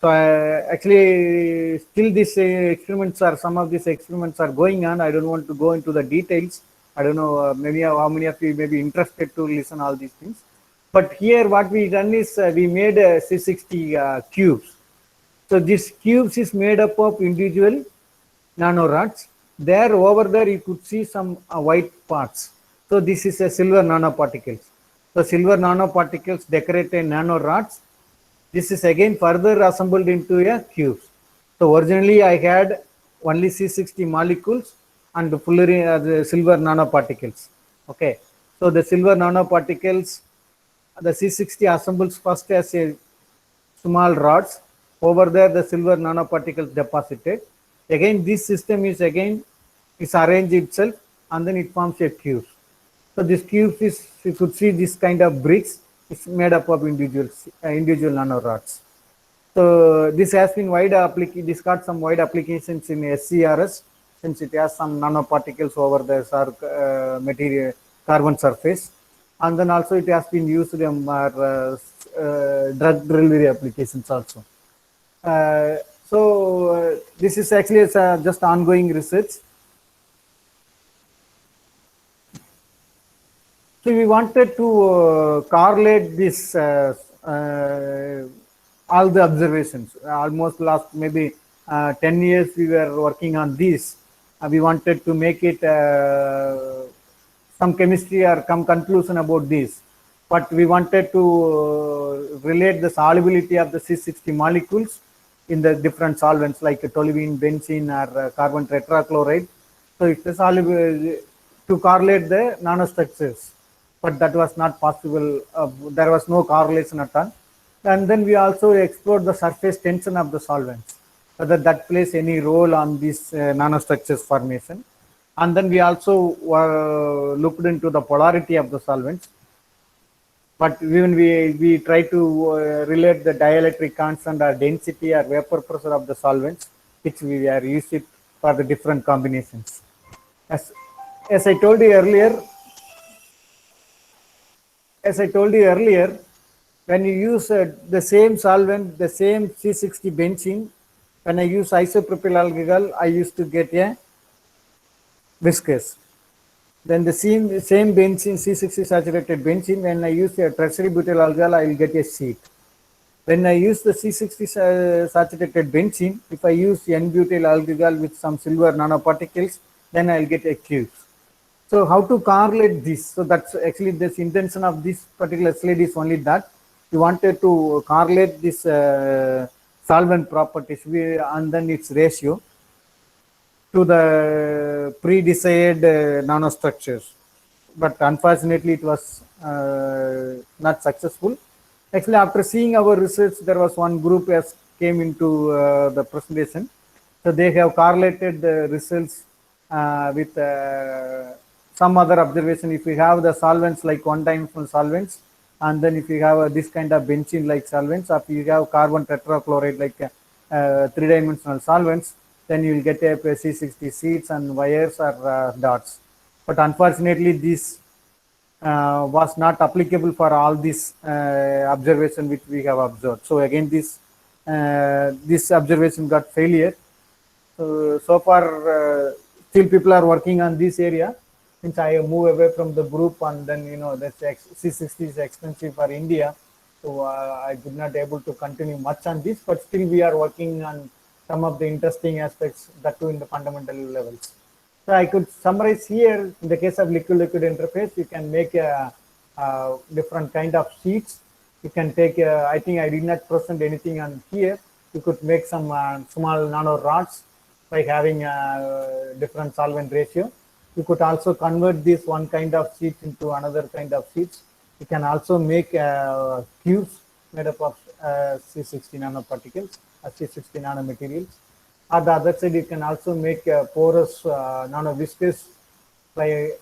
So actually, still these experiments are, some of these experiments are going on. I don't want to go into the details. I don't know maybe how many of you may be interested to listen all these things. But here what we done is we made C60 cubes. So this cubes is made up of individual nanorods. There over there you could see some white parts. So this is a silver nanoparticles. So silver nanoparticles decorate a nanorods. This is again further assembled into a cubes. So originally I had only C60 molecules and the fluorine, the silver nanoparticles. Okay. So the silver nanoparticles, the C60 assembles first as a small rods. Over there the silver nanoparticles deposited. Again, this system is arranged itself, and then it forms a cube. So this cube is, you could see this kind of bricks. It's made up of individual nanorods. So this has been this got some wide applications in SCRS, since it has some nanoparticles over the material carbon surface, and then also it has been used in drug delivery applications also. So this is actually just ongoing research. So we wanted to correlate this all the observations. Almost last maybe 10 years we were working on this. We wanted to make it some chemistry or some conclusion about this. But we wanted to relate the solubility of the C60 molecules in the different solvents like toluene, benzene, or carbon tetrachloride. So it's soluble to correlate the nanostructures, but that was not possible. There was no correlation at all. And then we also explored the surface tension of the solvents, whether that plays any role on this nanostructures formation. And then we also looked into the polarity of the solvents. But even we try to relate the dielectric constant or density or vapor pressure of the solvents, which we are used it for the different combinations. As I told you earlier, when you use the same solvent, the same C60 benzene, when I use isopropyl alcohol, I used to get a viscous. Then the same benzene, C60 saturated benzene, when I use a tertiary butyl alcohol, I will get a sheet. When I use the C60 saturated benzene, if I use N-butyl alcohol with some silver nanoparticles, then I will get a cube. So how to correlate this? So that's actually this intention of this particular slide is only that we wanted to correlate this solvent properties and then its ratio to the pre-desired nanostructures. But unfortunately, it was not successful. Actually, after seeing our research, there was one group as came into the presentation. So they have correlated the results with some other observation. If we have the solvents like one-dimensional solvents, and then if you have this kind of benzene-like solvents, or if you have carbon tetrachloride like three-dimensional solvents, then you will get a C60 sheets and wires or dots. But unfortunately, this was not applicable for all this observation which we have observed. So again, this observation got failure. So far, still people are working on this area. Since I move away from the group, and then that C60 is expensive for India, so I could not able to continue much on this. But still, we are working on some of the interesting aspects that too in the fundamental levels. So I could summarize here. In the case of liquid-liquid interface, you can make a different kind of sheets. You can take. I think I did not present anything on here. You could make some small nano rods by having a different solvent ratio. You could also convert this one kind of sheet into another kind of sheets. You can also make cubes made up of C60 nanoparticles, C60 nanomaterials. On the other side, you can also make porous nanoviscous by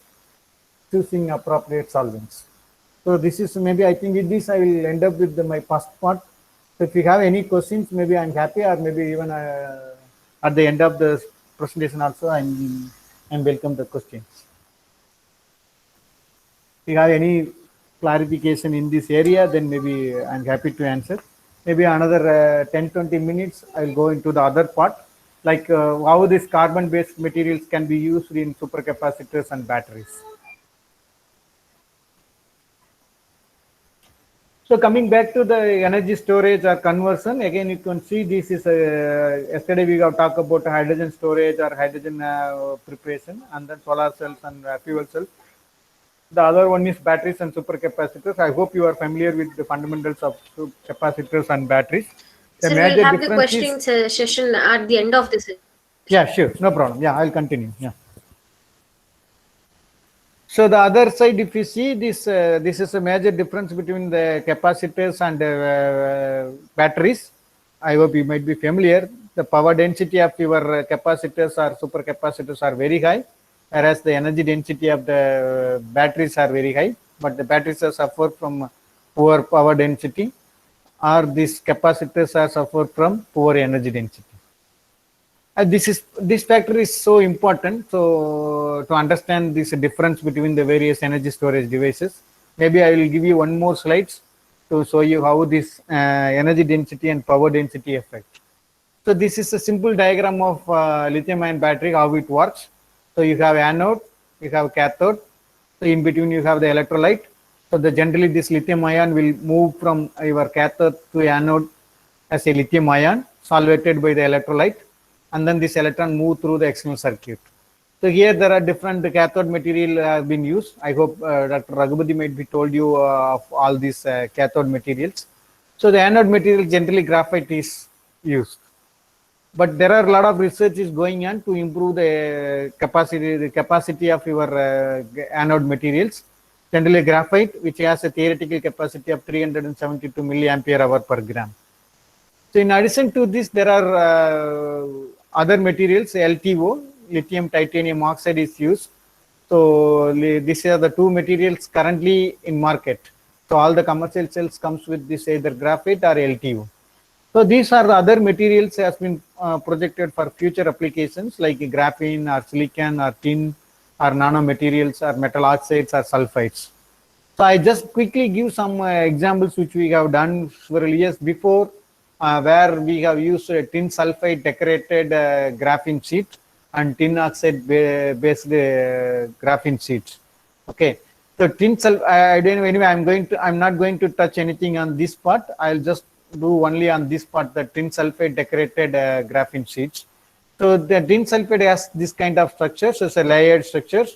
choosing appropriate solvents. So this is maybe, I think with this I will end up with my first part. So if you have any questions, maybe I'm happy, or maybe even at the end of the presentation also I'm welcome the questions. If you have any clarification in this area, then maybe I'm happy to answer. Maybe another 10-20 minutes, I'll go into the other part, like how these carbon-based materials can be used in supercapacitors and batteries. So coming back to the energy storage or conversion, again you can see this is yesterday we have talked about hydrogen storage or hydrogen preparation, and then solar cells and fuel cells. The other one is batteries and supercapacitors. I hope you are familiar with the fundamentals of capacitors and batteries. Sir, we'll have the question session at the end of this. Yeah, sure, no problem. Yeah, I'll continue. Yeah. So the other side, if you see this, this is a major difference between the capacitors and batteries. I hope you might be familiar. the power density of your capacitors or supercapacitors are very high, whereas the energy density of the batteries are very high, but the batteries are suffer from poor power density, or these capacitors are suffer from poor energy density. This factor is so important. So to understand this difference between the various energy storage devices, maybe I will give you one more slides to show you how this energy density and power density affect. So this is a simple diagram of lithium-ion battery, how it works. So you have anode, you have cathode. So in between you have the electrolyte. So generally this lithium-ion will move from your cathode to anode as a lithium-ion solvated by the electrolyte, and then this electron move through the external circuit. So here there are different cathode material have been used. I hope Dr. Raghupathy might be told you of all these cathode materials. So the anode material generally graphite is used, but there are a lot of research is going on to improve the capacity of your anode materials. Generally graphite, which has a theoretical capacity of 372 milliampere hour per gram. So in addition to this, there are other materials, LTO, lithium titanium oxide is used. So these are the two materials currently in market. So all the commercial cells comes with this either graphite or LTO. So these are the other materials has been projected for future applications like graphene or silicon or tin or nanomaterials or metal oxides or sulfides. So I just quickly give some examples which we have done several years before, where we have used tin sulfide decorated graphene sheet and tin oxide based graphene sheets. Okay. So tin sulfide, I don't know, anyway, I'm not going to touch anything on this part. I'll just do only on this part, the tin sulfide decorated graphene sheets. So the tin sulfide has this kind of structure. So it's a layered structure.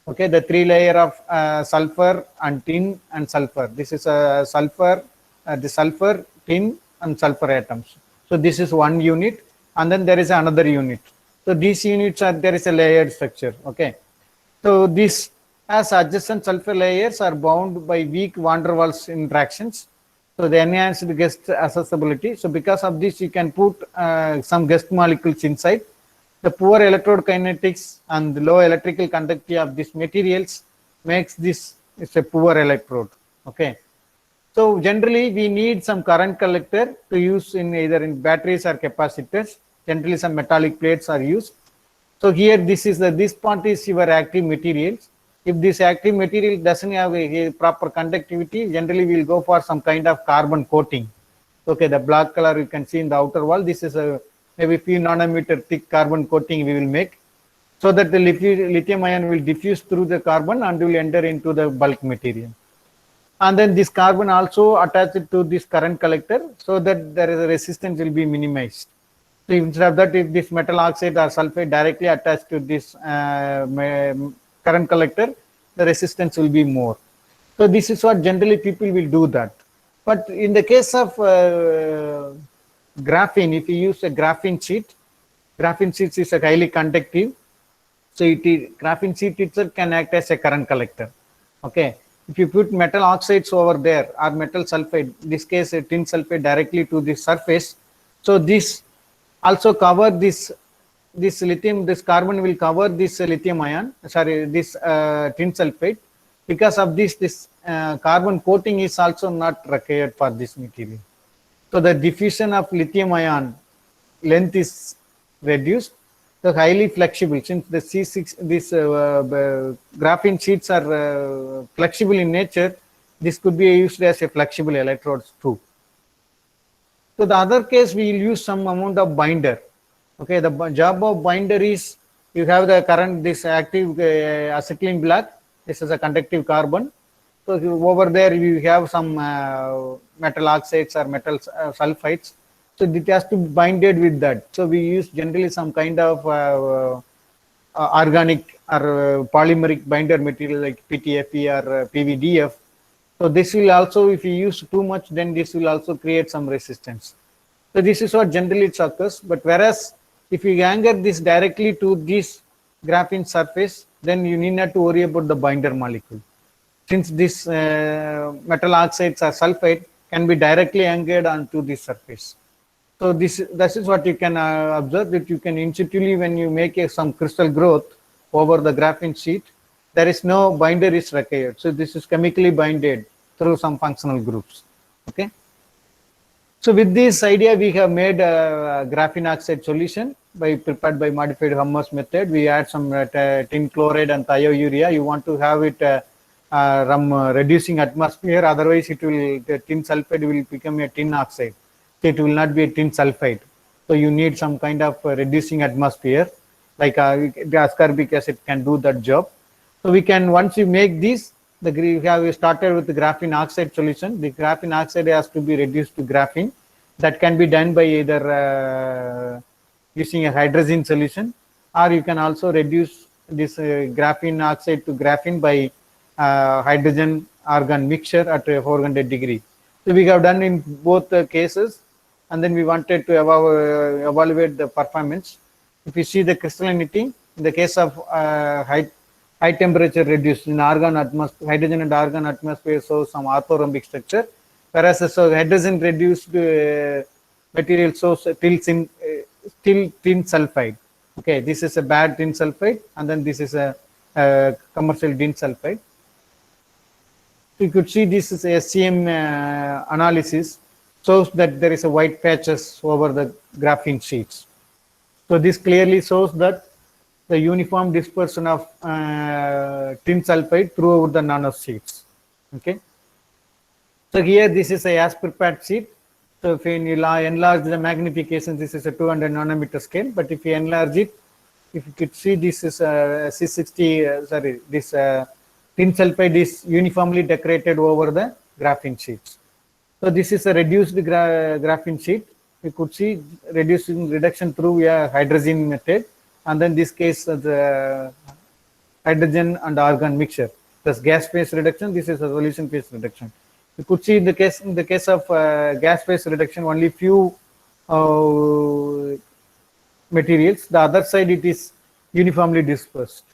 Okay, the three layer of sulfur and tin and sulfur. This is a sulfur, the sulfur, tin and sulfur atoms. So this is one unit, and then there is another unit. So these units are, there is a layered structure. Okay. So this as adjacent sulfur layers are bound by weak van der Waals interactions. So the enhanced guest accessibility. So because of this, you can put some guest molecules inside. The poor electrode kinetics and the low electrical conductivity of these materials makes this is a poor electrode. Okay. So generally we need some current collector to use in either in batteries or capacitors. Generally some metallic plates are used. So here this part is your active materials. If this active material doesn't have a proper conductivity, generally we'll go for some kind of carbon coating. Okay, the black color you can see in the outer wall. This is a maybe few nanometer thick carbon coating we will make, so that the lithium ion will diffuse through the carbon and will enter into the bulk material. And then this carbon also attached to this current collector, so that there is a resistance will be minimized. So instead of that, if this metal oxide or sulfate directly attached to this current collector, the resistance will be more. So this is what generally people will do that. But in the case of graphene, if you use a graphene sheet is a highly conductive. So graphene sheet itself can act as a current collector. Okay. If you put metal oxides over there or metal sulfide, in this case a tin sulfide directly to the surface, so this also cover this lithium, this carbon will cover this lithium ion, sorry, this tin sulfide. Because of this carbon coating is also not required for this material. So the diffusion of lithium ion length is reduced. So highly flexible, since the C6, this graphene sheets are flexible in nature, this could be used as a flexible electrodes too. So the other case, we will use some amount of binder. Okay, the job of binder is you have the current, this active acetylene black. This is a conductive carbon. So over there you have some metal oxides or metal sulfides. So it has to be binded with that. So we use generally some kind of organic or polymeric binder material like PTFE or PVDF. So this will also, if you use too much, then this will also create some resistance. So this is what generally it occurs. But whereas if you anchor this directly to this graphene surface, then you need not to worry about the binder molecule. Since this metal oxides or sulfide can be directly anchored onto this surface. So this is what you can observe, that you can intuitively, when you make some crystal growth over the graphene sheet, there is no binder is required. So this is chemically binded through some functional groups. Okay. So with this idea, we have made a graphene oxide solution prepared by modified Hammers method. We add some tin chloride and thiourea. You want to have it reducing atmosphere, otherwise the tin sulfide will become a tin oxide. It will not be a tin sulfide. So you need some kind of reducing atmosphere, like the ascorbic acid can do that job. So we can, once you make this, we have started with the graphene oxide solution. The graphene oxide has to be reduced to graphene. That can be done by either using a hydrogen solution, or you can also reduce this graphene oxide to graphene by hydrogen argon mixture at 400 degree. So we have done in both cases, and then we wanted to evaluate the performance. If you see the crystallinity, in the case of high temperature reduced in argon atmosphere, hydrogen and argon atmosphere shows some orthorhombic structure, whereas so hydrogen reduced material shows still tin sulfide. Okay, this is a bad tin sulfide, and then this is a commercial tin sulfide. You could see this is a SCM analysis, shows that there is a white patches over the graphene sheets. So this clearly shows that the uniform dispersion of tin sulfide throughout the nano sheets. Okay. So here this is a as prepared sheet. So if you enlarge the magnification, this is a 200 nanometer scale. But if you enlarge it, if you could see, this is a C60. This tin sulfide is uniformly decorated over the graphene sheets. So this is a reduced graphene sheet. You could see reduction through a hydrogen method, and then this case the hydrogen and argon mixture. This gas phase reduction. This is a solution phase reduction. You could see in the case of gas phase reduction, only few materials. The other side it is uniformly dispersed.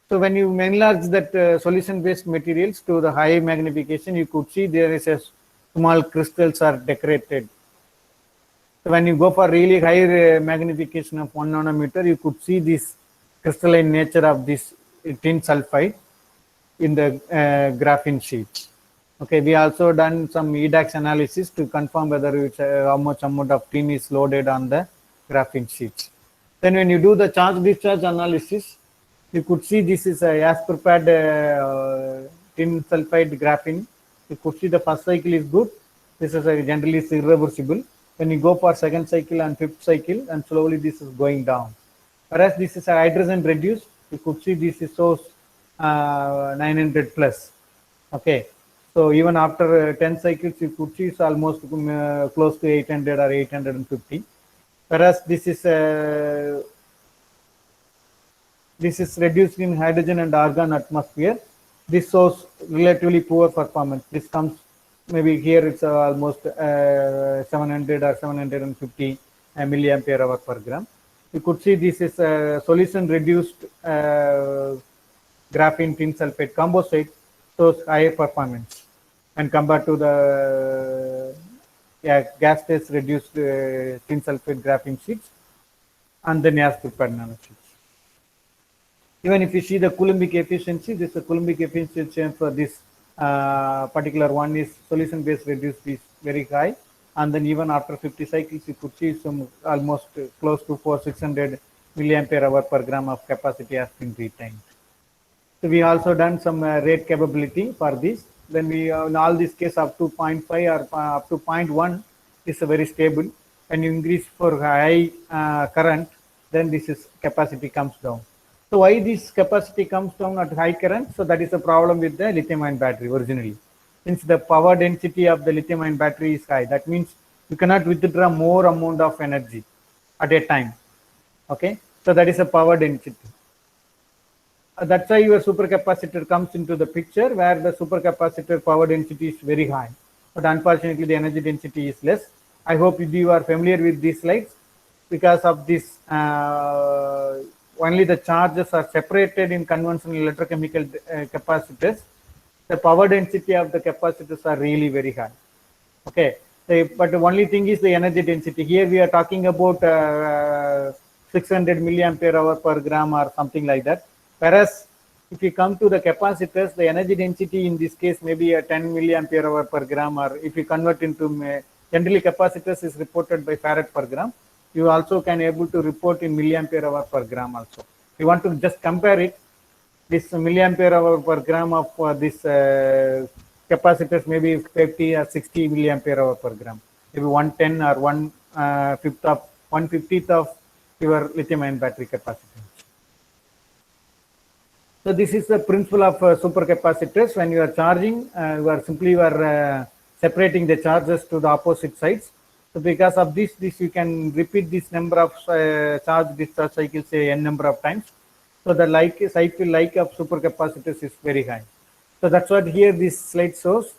So when you enlarge that solution-based materials to the high magnification, you could see there is a small crystals are decorated. So when you go for really high magnification of 1 nanometer, you could see this crystalline nature of this tin sulfide in the graphene sheets. Okay, we also done some EDAX analysis to confirm whether how much amount of tin is loaded on the graphene sheets. Then when you do the charge discharge analysis, you could see this is a as prepared tin sulfide graphene. You could see the first cycle is good. This is generally irreversible. When you go for second cycle and fifth cycle, and slowly this is going down. Whereas this is a hydrogen reduced, you could see this is so 900 plus. Okay, so even after 10 cycles, you could see it's almost close to 800 or 850. Whereas this is reduced in hydrogen and argon atmosphere. This shows relatively poor performance. This comes maybe here it's almost 700 or 750 milliampere hour per gram. You could see this is a solution reduced graphene tin sulfate composite, shows higher performance and compared to the gas phase reduced tin sulfate graphene sheets and then as prepared nano sheets. Even if you see the Coulombic efficiency, this is Coulombic efficiency for this particular one is solution based reduced is very high, and then even after 50 cycles you could see some almost close to 600 milliampere hour per gram of capacity has been retained. So we also done some rate capability for this. Then we in all these cases up to 0.5 or up to 0.1 is very stable. When you increase for high current, then this is capacity comes down. So why this capacity comes down at high current? So that is a problem with the lithium-ion battery originally. Since the power density of the lithium-ion battery is high, that means you cannot withdraw more amount of energy at a time. Okay, so that is a power density. That's why your supercapacitor comes into the picture, where the supercapacitor power density is very high, but unfortunately the energy density is less. I hope you are familiar with these slides. Because of this, only the charges are separated in conventional electrochemical capacitors. The power density of the capacitors are really very high. Okay, But the only thing is the energy density. Here we are talking about 600 milliampere hour per gram or something like that. Whereas if you come to the capacitors, the energy density in this case may be a 10 milliampere hour per gram, or if you convert into generally capacitors is reported by farad per gram. You also can able to report in milliampere hour per gram also. If you want to just compare it, this milliampere hour per gram of this capacitors maybe 50 or 60 milliampere hour per gram, maybe 110 or 1/50th of your lithium ion battery capacity. So this is the principle of supercapacitors. When you are charging, you are separating the charges to the opposite sides. So because of this you can repeat this number of charge discharge cycles say n number of times. So the cycle life of supercapacitors is very high. So that's what here this slide shows.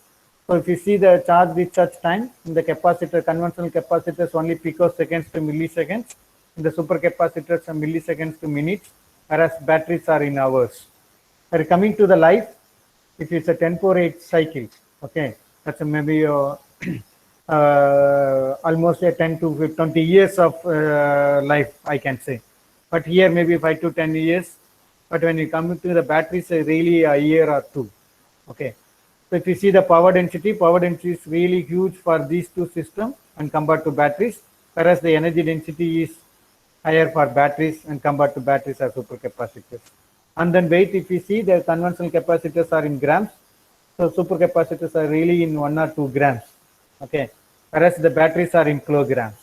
So if you see the charge discharge time in the capacitor, conventional capacitors only picoseconds to milliseconds. In the supercapacitors, milliseconds to minutes, whereas batteries are in hours. Are coming to the life, if it's a 10^8 cycle, okay, that's maybe almost a 10 to 20 years of life, I can say. But here maybe 5 to 10 years. But when you come to the batteries, really a year or two. Okay. So if you see the power density is really huge for these two systems and compared to batteries, whereas the energy density is higher for batteries and compared to batteries or supercapacitors. And then weight, if you see the conventional capacitors are in grams, so supercapacitors are really in 1 or 2 grams, okay, whereas the batteries are in kilograms.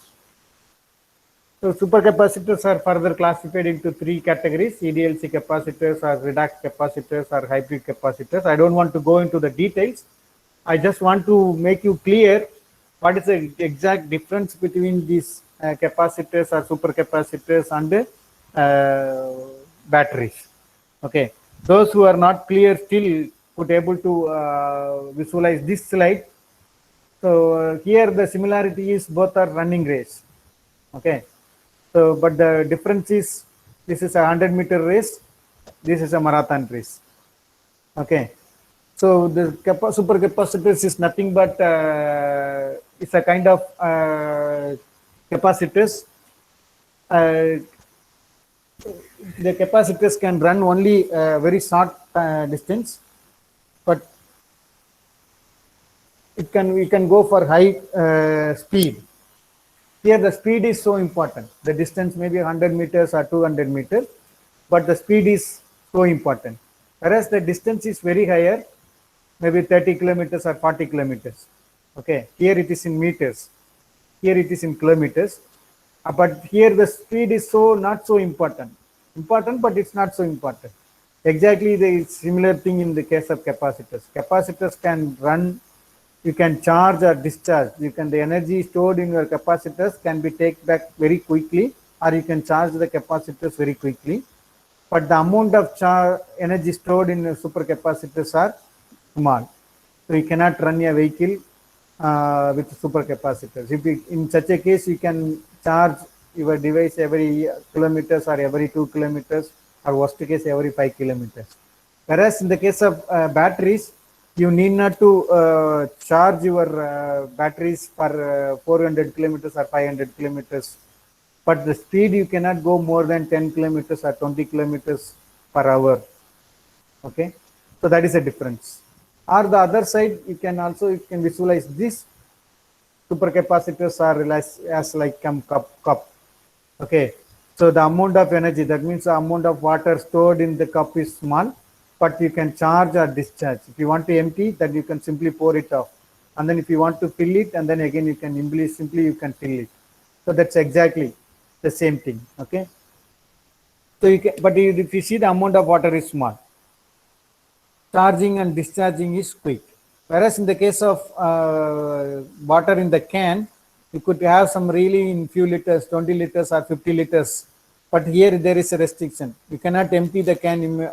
So supercapacitors are further classified into 3 categories: EDLC capacitors, or redox capacitors, or hybrid capacitors. I don't want to go into the details. I just want to make you clear what is the exact difference between these capacitors or supercapacitors and batteries. Okay, those who are not clear still could able to visualize this slide. So here the similarity is both are running race. Okay, so but the difference is this is a 100-meter race, this is a marathon race. Okay, so the super capacitors is nothing but it's a kind of capacitors. The capacitors can run only very short distance, but we can go for high speed. Here the speed is so important. The distance may be 100 meters or 200 meters, but the speed is so important. Whereas the distance is very higher, maybe 30 kilometers or 40 kilometers. Okay, here it is in meters, here it is in kilometers. But here the speed is so not so important. Important, but it's not so important. Exactly the similar thing in the case of capacitors. Capacitors can run, you can charge or discharge. The energy stored in your capacitors can be taken back very quickly, or you can charge the capacitors very quickly. But the amount of energy stored in supercapacitors are small. So you cannot run a vehicle with supercapacitors. If in such a case, you can charge your device every kilometers or every 2 kilometers, or worst case every 5 kilometers. Whereas in the case of batteries, you need not to charge your batteries for 400 kilometers or 500 kilometers. But the speed you cannot go more than 10 kilometers or 20 kilometers per hour. Okay, so that is a difference. Or the other side, you can visualize this. Supercapacitors are as like cup. Okay, so the amount of energy, that means the amount of water stored in the cup is small, but you can charge or discharge. If you want to empty, then you can simply pour it off, and then if you want to fill it, and then again you can simply you can fill it. So that's exactly the same thing. Okay, so you can, but if you see the amount of water is small, charging and discharging is quick. Whereas in the case of water in the can, you could have some really in few liters, 20 liters or 50 liters. But here there is a restriction. You cannot empty the can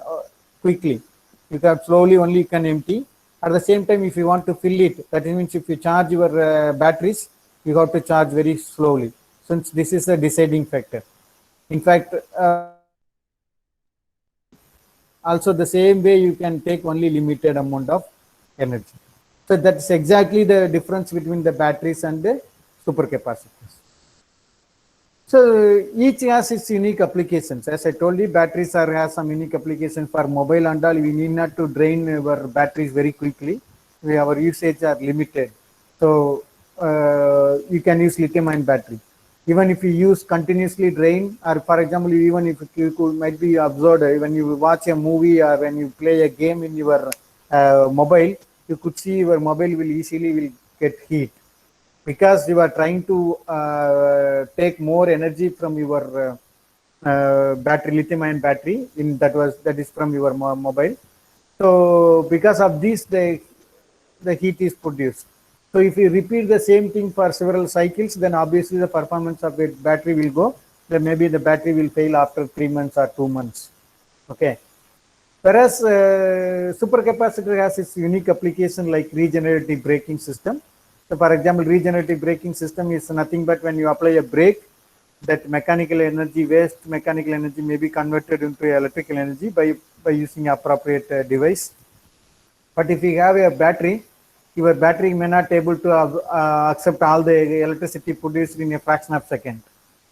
quickly. You can slowly only can empty. At the same time, if you want to fill it, that means if you charge your batteries, you have to charge very slowly, since this is a deciding factor. In fact, also the same way you can take only limited amount of energy. So that's exactly the difference between the batteries and the supercapacitors. So each has its unique applications. As I told you, batteries has some unique applications for mobile and all. We need not to drain our batteries very quickly. Our usage are limited. So you can use lithium-ion battery. Even if you use continuously drain, or for example, even if you could, might be observed when you watch a movie or when you play a game in your mobile, you could see your mobile will easily will get heat because you are trying to take more energy from your battery, lithium-ion battery. That is from your mobile. So because of this, the heat is produced. So if you repeat the same thing for several cycles, then obviously the performance of the battery will go. Then maybe the battery will fail after 3 months or 2 months. Okay. Whereas supercapacitor has its unique application like regenerative braking system. So for example, regenerative braking system is nothing but when you apply a brake, that mechanical energy, waste mechanical energy may be converted into electrical energy by using appropriate device. But if you have a battery, your battery may not able to accept all the electricity produced in a fraction of a second.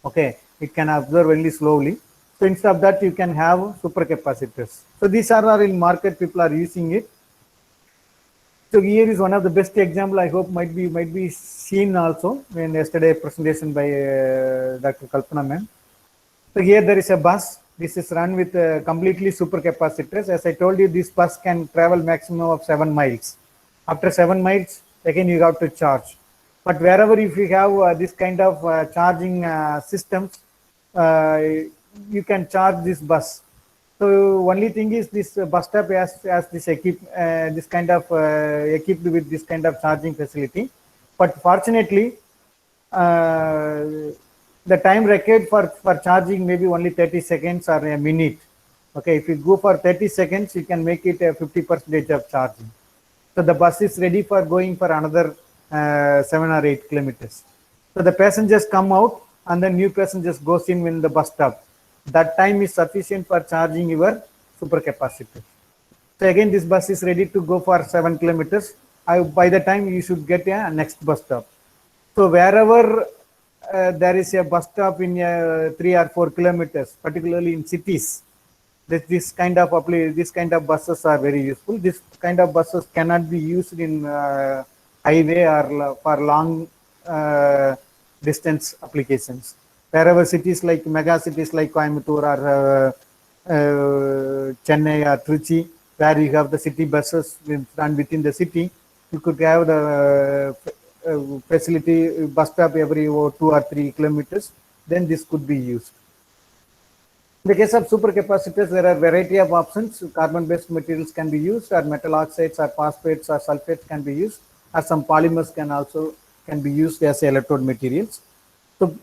Okay, it can absorb only slowly. So instead of that, you can have supercapacitors. So these are in market, people are using it. So here is one of the best example. I hope might be seen also in yesterday presentation by Dr. Kalpana ma'am. So here there is a bus. This is run with completely supercapacitors. As I told you, this bus can travel maximum of 7 miles. After 7 miles, again you have to charge. But wherever if you have this kind of charging systems, uh, you can charge this bus. So only thing is this bus stop has this kind of equipped with this kind of charging facility. But fortunately, uh, the time required for charging maybe only 30 seconds or a minute. Okay, if you go for 30 seconds, you can make it a 50% of charging. So the bus is ready for going for another 7 or 8 kilometers. So the passengers come out and then new passengers goes in the bus stop. That time is sufficient for charging your supercapacitor. So again, this bus is ready to go for 7 kilometers. By the time you should get a next bus stop. So wherever there is a bus stop in 3 or 4 kilometers, particularly in cities, this kind of buses are very useful. This kind of buses cannot be used in highway or for long distance applications. Wherever cities like mega cities like Coimbatore or Chennai or Trichy, where you have the city buses run within the city, you could have the facility bus stop every 2 or 3 kilometers, then this could be used. In the case of supercapacitors, there are a variety of options. Carbon-based materials can be used, or metal oxides, or phosphates, or sulfates can be used, or some polymers can be used as electrode materials. So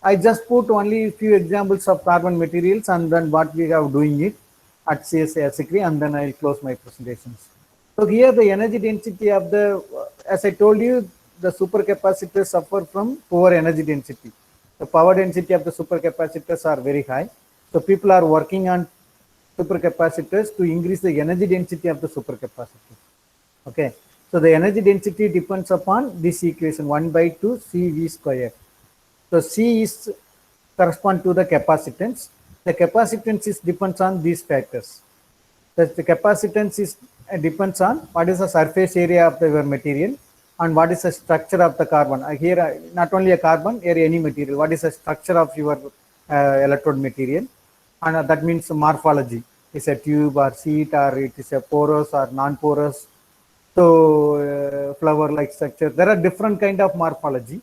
I just put only a few examples of carbon materials and then what we have doing it at CSA Sikri, and then I'll close my presentations. So here the energy density of as I told you, the supercapacitors suffer from poor energy density. The power density of the supercapacitors are very high. So people are working on supercapacitors to increase the energy density of the supercapacitor. Okay. So the energy density depends upon this equation 1 by 2 CV square. So C is correspond to the capacitance. The capacitance depends on these factors. The capacitance depends on what is the surface area of your material and what is the structure of the carbon. Here, not only a carbon, here any material. What is the structure of your electrode material? And that means morphology. Is a tube or sheet, or it is a porous or non-porous. So flower-like structure. There are different kind of morphology.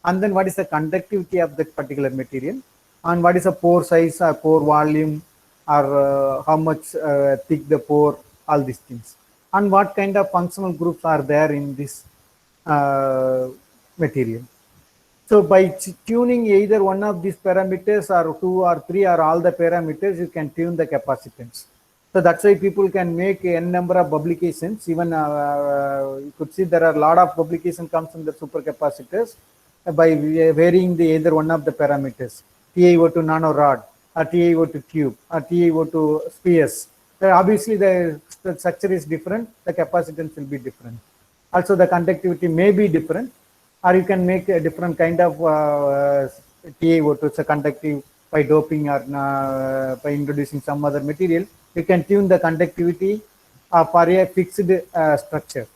And then what is the conductivity of that particular material? And what is the pore size or pore volume, or how much thick the pore, all these things. And what kind of functional groups are there in this material. So by tuning either one of these parameters or 2 or 3 or all the parameters, you can tune the capacitance. So that's why people can make n number of publications. Even you could see there are a lot of publication comes from the supercapacitors by varying either one of the parameters, TiO2 nanorod, or TiO2 tube, or TiO2 spheres. So obviously the structure is different, the capacitance will be different. Also the conductivity may be different, or you can make a different kind of TiO2, so conductive by doping or by introducing some other material. You can tune the conductivity for a fixed structure.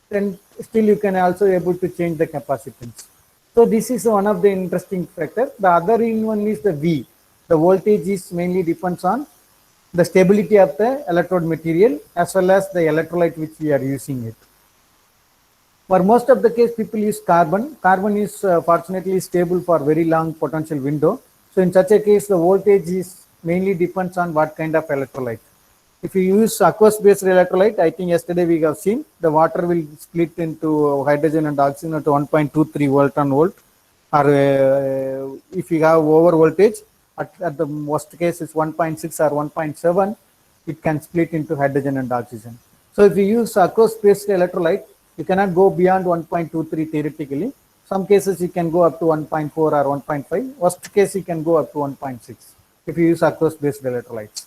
Then still you can also able to change the capacitance. So this is one of the interesting factor. The other one is the V. The voltage is mainly depends on the stability of the electrode material as well as the electrolyte which we are using it. For most of the case, people use carbon. Carbon is fortunately stable for very long potential window. So in such a case, the voltage is mainly depends on what kind of electrolyte. If you use aqueous-based electrolyte, I think yesterday we have seen the water will split into hydrogen and oxygen at 1.23 volt on volt. Or if you have over voltage, at the worst case is 1.6 or 1.7, it can split into hydrogen and oxygen. So if you use aqueous-based electrolyte, you cannot go beyond 1.23 theoretically. Some cases you can go up to 1.4 or 1.5. Worst case you can go up to 1.6 if you use aqueous-based electrolytes.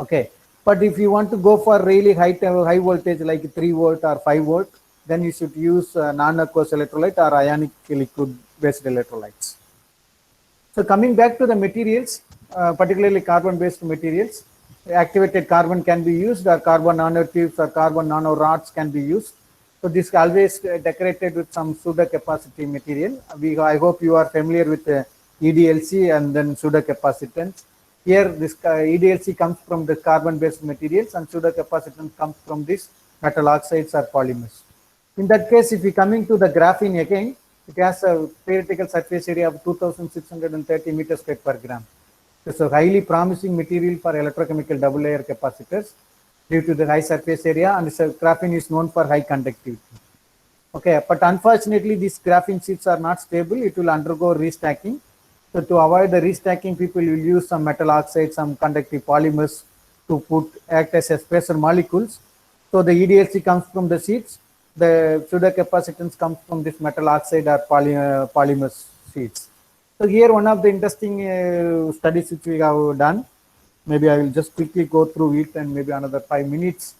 Okay, but if you want to go for really high voltage like 3 volt or 5 volt, then you should use non-aqueous electrolyte or ionic liquid-based electrolytes. So coming back to the materials, particularly carbon-based materials, activated carbon can be used, or carbon nanotubes or carbon nanorods can be used. So this always decorated with some pseudo-capacity material. I hope you are familiar with EDLC and then pseudo-capacitance. Here this EDLC comes from the carbon-based materials and pseudo-capacitance comes from this metal oxides or polymers. In that case, if we coming to the graphene again, it has a theoretical surface area of 2630 meters squared per gram. It's a highly promising material for electrochemical double layer capacitors due to the high surface area, and graphene is known for high conductivity. Okay, but unfortunately these graphene sheets are not stable. It will undergo restacking. So to avoid the restacking, people will use some metal oxide, some conductive polymers to act as spacer molecules. So the EDLC comes from the sheets. The pseudo-capacitance comes from this metal oxide or polymer sheets. So here one of the interesting studies which we have done, maybe I will just quickly go through it and maybe another 5 minutes.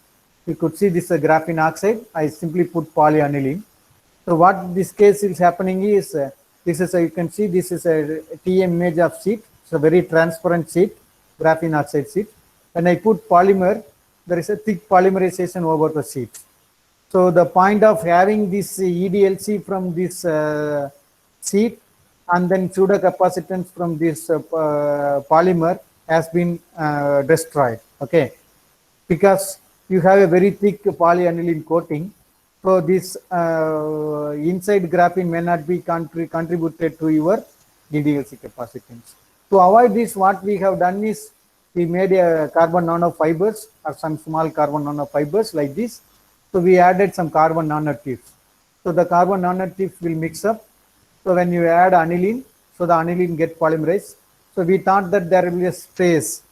You could see this graphene oxide. I simply put polyaniline. So what this case is happening is, this is you can see this is a TM image of sheet. It's a very transparent sheet, graphene oxide sheet. When I put polymer, there is a thick polymerization over the sheet. So the point of having this EDLC from this sheet and then pseudo-capacitance from this polymer has been destroyed, okay, because you have a very thick polyaniline coating. So this inside graphene may not be contributed to your EDLC capacitance. To avoid this, what we have done is we made a carbon nanofibers or some small carbon nanofibers like this. So we added some carbon nanotubes. So the carbon nanotubes will mix up. So when you add aniline, so the aniline get polymerized. So we thought that there will be a space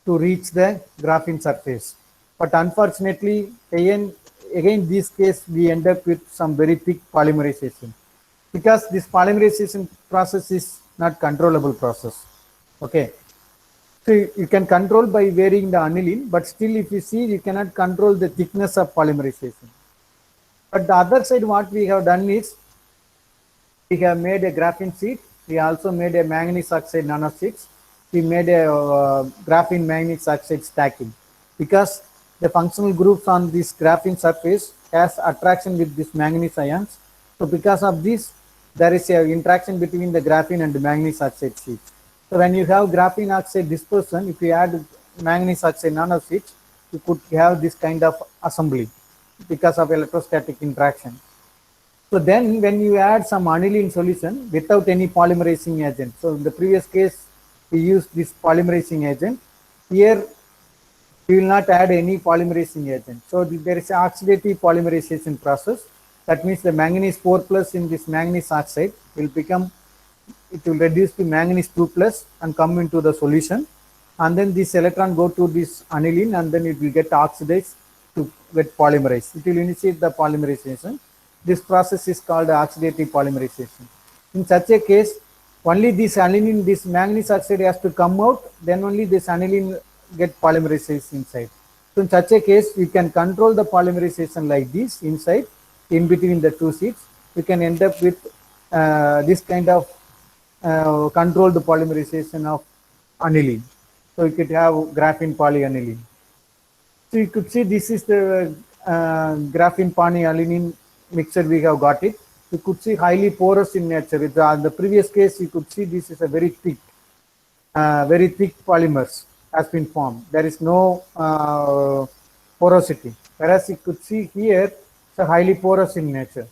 to reach the graphene surface. But unfortunately, again this case, we end up with some very thick polymerization because this polymerization process is not controllable process. Okay. So you can control by varying the aniline, but still if you see, you cannot control the thickness of polymerization. But the other side, what we have done is, we have made a graphene sheet. We also made a manganese oxide nanosheets. We made a graphene manganese oxide stacking because the functional groups on this graphene surface has attraction with these manganese ions. So because of this, there is an interaction between the graphene and the manganese oxide sheet. So when you have graphene oxide dispersion, if you add manganese oxide nanosheets, you could have this kind of assembly because of electrostatic interaction. So then when you add some aniline solution without any polymerizing agent, so in the previous case, we used this polymerizing agent. Here, we will not add any polymerizing agent. So there is an oxidative polymerization process. That means the manganese 4 plus in this manganese oxide will become, it will reduce to manganese 2 plus and come into the solution. And then this electron go to this aniline and then it will get oxidized to get polymerized. It will initiate the polymerization. This process is called oxidative polymerization. In such a case, only this aniline, this manganese oxide has to come out, then only this aniline get polymerized inside. So in such a case, you can control the polymerization like this inside in between the two sheets, we can end up with this kind of controlled polymerization of aniline. So we could have graphene polyaniline. So you could see this is the graphene polyaniline mixture we have got it. You could see highly porous in nature. In the previous case, you could see this is a very thick polymers has been formed. There is no porosity. Whereas you could see here, it's a highly porous in nature.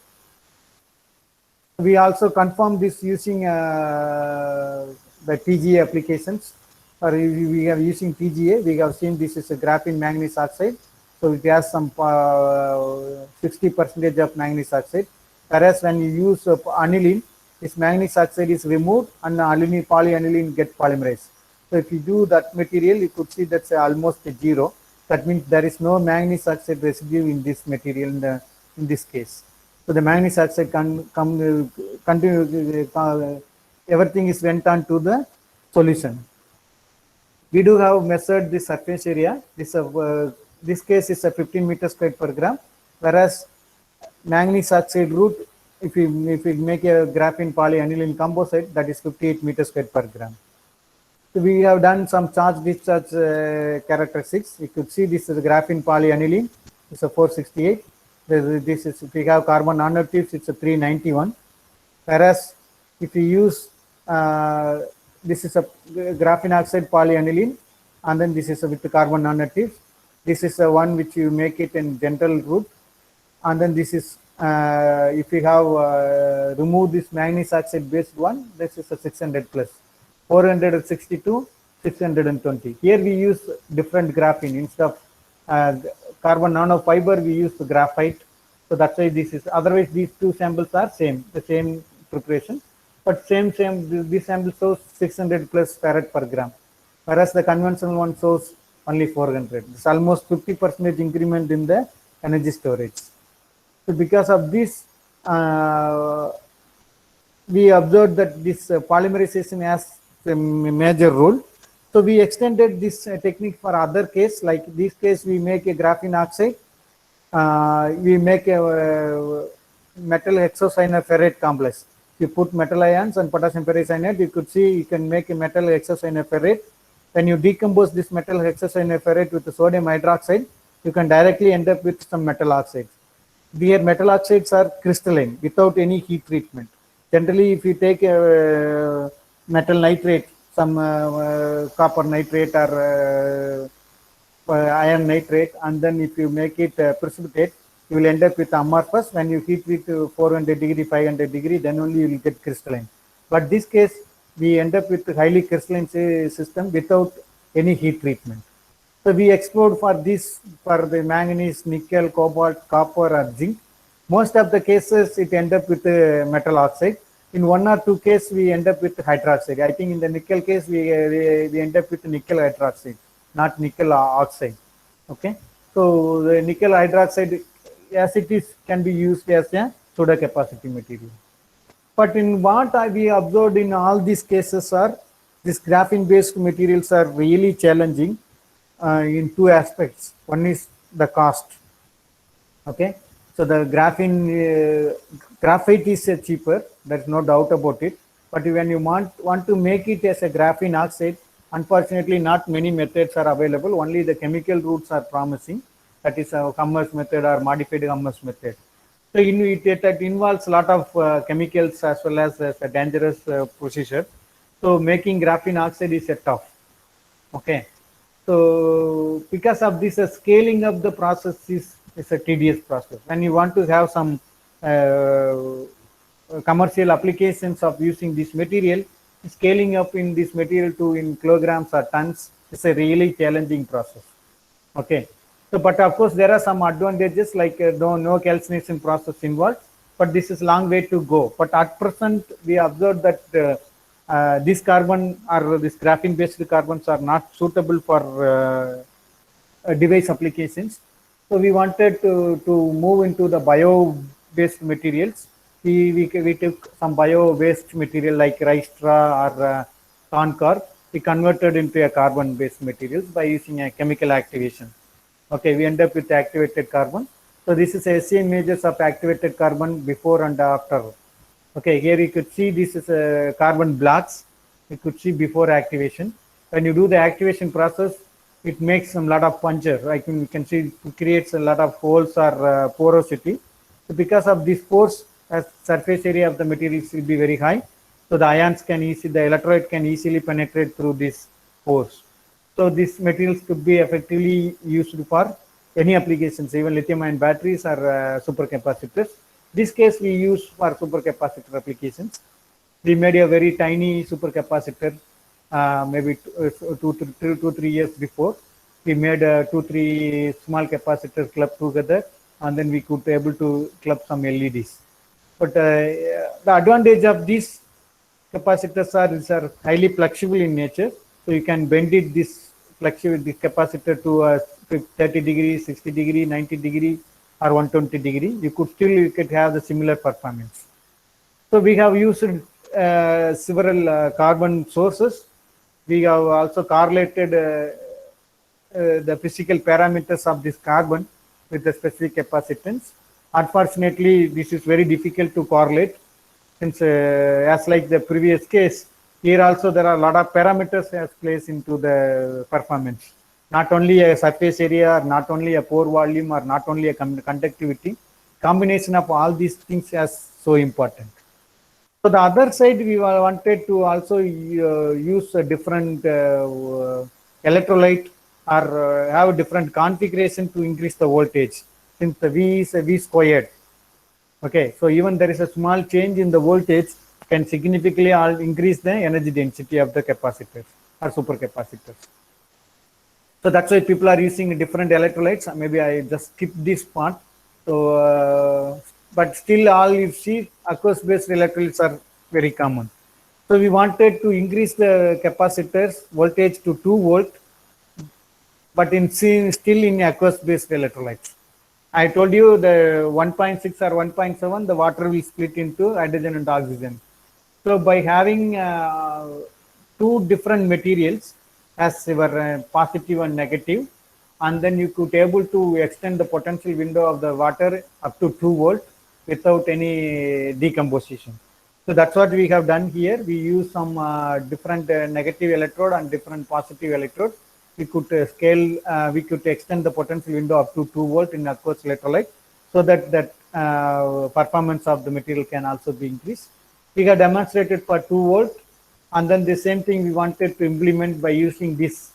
We also confirm this using the TGA applications. Or we are using TGA. We have seen this is a graphene manganese oxide. So it has some 60% of manganese oxide. Whereas when you use aniline, this manganese oxide is removed and the polyaniline get polymerized. So if you do that material, you could see that's almost zero. That means there is no manganese oxide residue in this material in this case. So the manganese oxide everything is went on to the solution. We do have measured the surface area. This case is a 15 meters squared per gram, whereas manganese oxide route, if we make a graphene polyaniline composite, that is 58 meters squared per gram. So we have done some charge discharge characteristics. You could see this is a graphene polyaniline. It's a 468. This is, if we have carbon nanotubes, it's a 391. Whereas if you use this is a graphene oxide polyaniline, and then this is with the carbon nanotubes. This is the one which you make it in general route, and then this is if we have removed this manganese oxide based one, this is a 600 plus, 462, 620. Here we use different graphene instead of carbon nanofiber. We use the graphite, so that's why this is. Otherwise, these two samples are the same preparation. But same, this sample shows 600 plus farad per gram, whereas the conventional one shows only 400. It's almost 50% increment in the energy storage. So because of this, we observed that this polymerization has a major role. So we extended this technique for other case. Like this case, we make a graphene oxide. We make a metal hexocyanoferrate complex. You put metal ions and potassium ferricyanide, you could see you can make a metal hexocyanoferrate. When you decompose this metal hexocyanoferrate with the sodium hydroxide, you can directly end up with some metal oxides. Their metal oxides are crystalline without any heat treatment. Generally, if you take a metal nitrate, some copper nitrate or iron nitrate, and then if you make it precipitate, you will end up with amorphous. When you heat it to 400 degree, 500 degree, then only you will get crystalline. But this case, we end up with a highly crystalline system without any heat treatment. So we explored for this for the manganese, nickel, cobalt, copper, or zinc. Most of the cases, it end up with metal oxide. In one or two cases, we end up with hydroxide. I think in the nickel case, we end up with nickel hydroxide, not nickel oxide. Okay. So the nickel hydroxide, as it is, can be used as a pseudo capacity material. But in what we observed in all these cases are these graphene based materials are really challenging in two aspects. One is the cost. Okay, so the graphene graphite is cheaper. There's no doubt about it. But when you want to make it as a graphene oxide, unfortunately, not many methods are available. Only the chemical routes are promising. That is a Hammers method or modified Hammers method. So that involves a lot of chemicals as well as a dangerous procedure. So making graphene oxide is a tough. Okay. So because of this, scaling up the process is a tedious process. When you want to have some commercial applications of using this material, scaling up in this material to in kilograms or tons is a really challenging process. Okay. So, but of course, there are some advantages like no calcination process involved, but this is long way to go. But at present, we observed that this carbon or this graphene based carbons are not suitable for device applications. So we wanted to move into the bio based materials. We took some bio waste material like rice straw or corn cob. We converted into a carbon based materials by using a chemical activation. Okay, we end up with activated carbon. So this is SE images of activated carbon before and after. Okay, here you could see this is carbon blocks. You could see before activation. When you do the activation process, it makes some lot of puncture. Like you can see, it creates a lot of holes or porosity. So because of these pores, as surface area of the materials will be very high. So the ions can easily, the electrolyte can easily penetrate through these pores. So these materials could be effectively used for any applications, even lithium-ion batteries or supercapacitors. This case we use for supercapacitor applications. We made a very tiny supercapacitor, maybe 2-3 years before. We made 2-3 small capacitors clubbed together, and then we could be able to club some LEDs. But the advantage of these capacitors are highly flexible in nature. So you can bend it this flexible the capacitor to 30 degree, 60 degree, 90 degree, or 120 degree. You could have the similar performance. So we have used several carbon sources. We have also correlated the physical parameters of this carbon with the specific capacitance. Unfortunately, this is very difficult to correlate since as like the previous case, here also there are a lot of parameters as plays into the performance. Not only a surface area, not only a pore volume, or not only a conductivity. Combination of all these things is so important. So the other side, we wanted to also use a different electrolyte or have a different configuration to increase the voltage, since the V is a V squared. Okay, so even there is a small change in the voltage can significantly increase the energy density of the capacitors or supercapacitors. So that's why people are using different electrolytes. Maybe I just skip this part. So, but still all you see aqueous-based electrolytes are very common. So we wanted to increase the capacitors voltage to 2 volt, but still in aqueous-based electrolytes. I told you the 1.6 or 1.7, the water will split into hydrogen and oxygen. So by having two different materials as your positive and negative, and then you could able to extend the potential window of the water up to 2 volt without any decomposition. So that's what we have done here. We use some different negative electrode and different positive electrode. We could we could extend the potential window up to 2 volt in aqueous electrolyte, so that performance of the material can also be increased. We have demonstrated for 2 volt, and then the same thing we wanted to implement by using this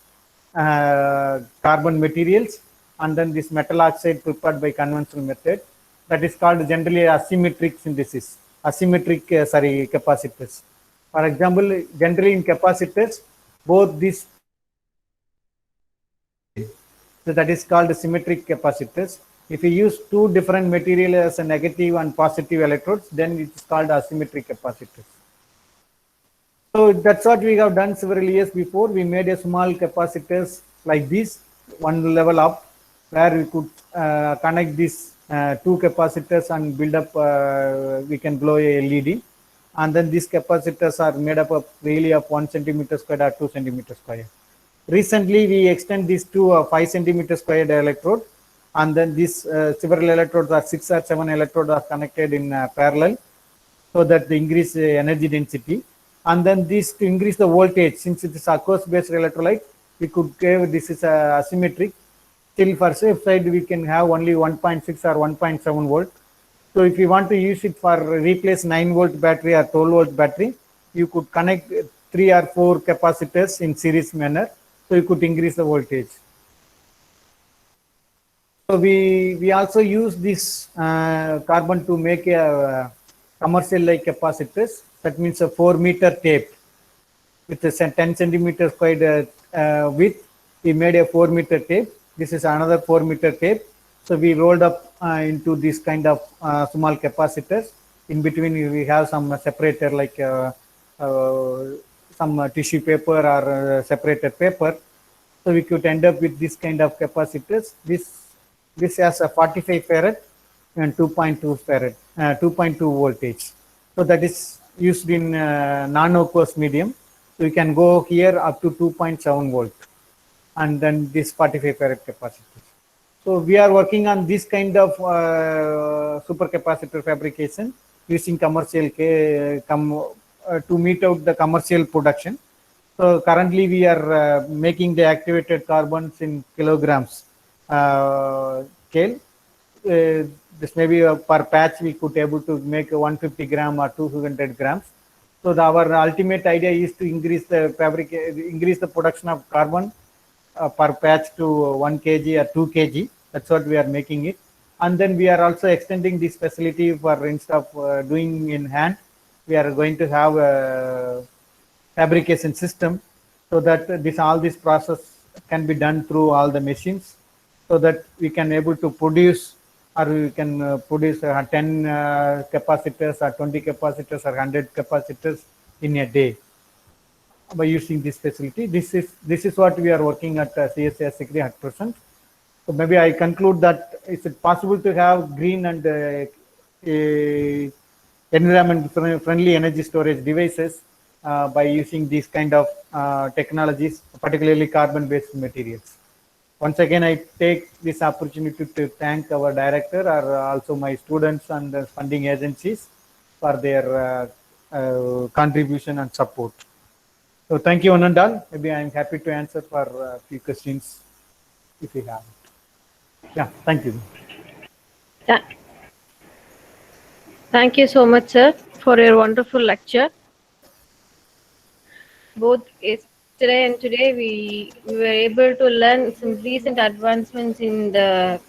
carbon materials, and then this metal oxide prepared by conventional method, that is called generally asymmetric synthesis, asymmetric capacitors. For example, generally in capacitors, both these, so that is called symmetric capacitors. If you use two different materials as a negative and positive electrodes, then it is called asymmetric capacitors. So that's what we have done several years before. We made a small capacitors like this, one level up, where we could connect these two capacitors and build up, we can blow a LED. And then these capacitors are made up of really of 1 centimeter squared or 2 centimeter squared. Recently, we extend this to a 5 centimeter squared electrode, and then these several electrodes are 6 or 7 electrodes are connected in parallel, so that they increase energy density. And then this to increase the voltage, since it is aqueous-based electrolyte, we could give this is asymmetric. Still, for safe side, we can have only 1.6 or 1.7 volt. So if you want to use it for replace 9 volt battery or 12 volt battery, you could connect 3 or 4 capacitors in series manner. So you could increase the voltage. So we also use this carbon to make a commercial like capacitors. That means a 4 meter tape with a 10 centimeter squared width. We made a 4 meter tape. This is another 4 meter tape. So we rolled up into this kind of small capacitors. In between, we have some separator like some tissue paper or separated paper. So we could end up with this kind of capacitors. This has a 45 farad and 2.2 farad, 2.2 voltage. So that is used in non-aqueous medium. So you can go here up to 2.7 volt, and then this 45 farad capacitors. So we are working on this kind of supercapacitor fabrication using commercial to meet out the commercial production. So currently we are making the activated carbons in kilograms scale. This may be per patch we could able to make 150 gram or 200 grams. So our ultimate idea is to increase the production of carbon per patch to 1 kg or 2 kg. That's what we are making it. And then we are also extending this facility for instead of doing in hand, we are going to have a fabrication system so that all this process can be done through all the machines so that we can able to produce or we can produce 10 capacitors or 20 capacitors or 100 capacitors in a day by using this facility. This is what we are working at CSIR SECRI at present. So maybe I conclude that is it possible to have green and environment friendly energy storage devices by using these kind of technologies, particularly carbon based materials. Once again, I take this opportunity to thank our director or also my students and the funding agencies for their contribution and support. So thank you, Anandal. Maybe I'm happy to answer for a few questions if you have. Yeah, thank you. Thank you so much, sir, for your wonderful lecture. Both yesterday and today, we were able to learn some recent advancements in the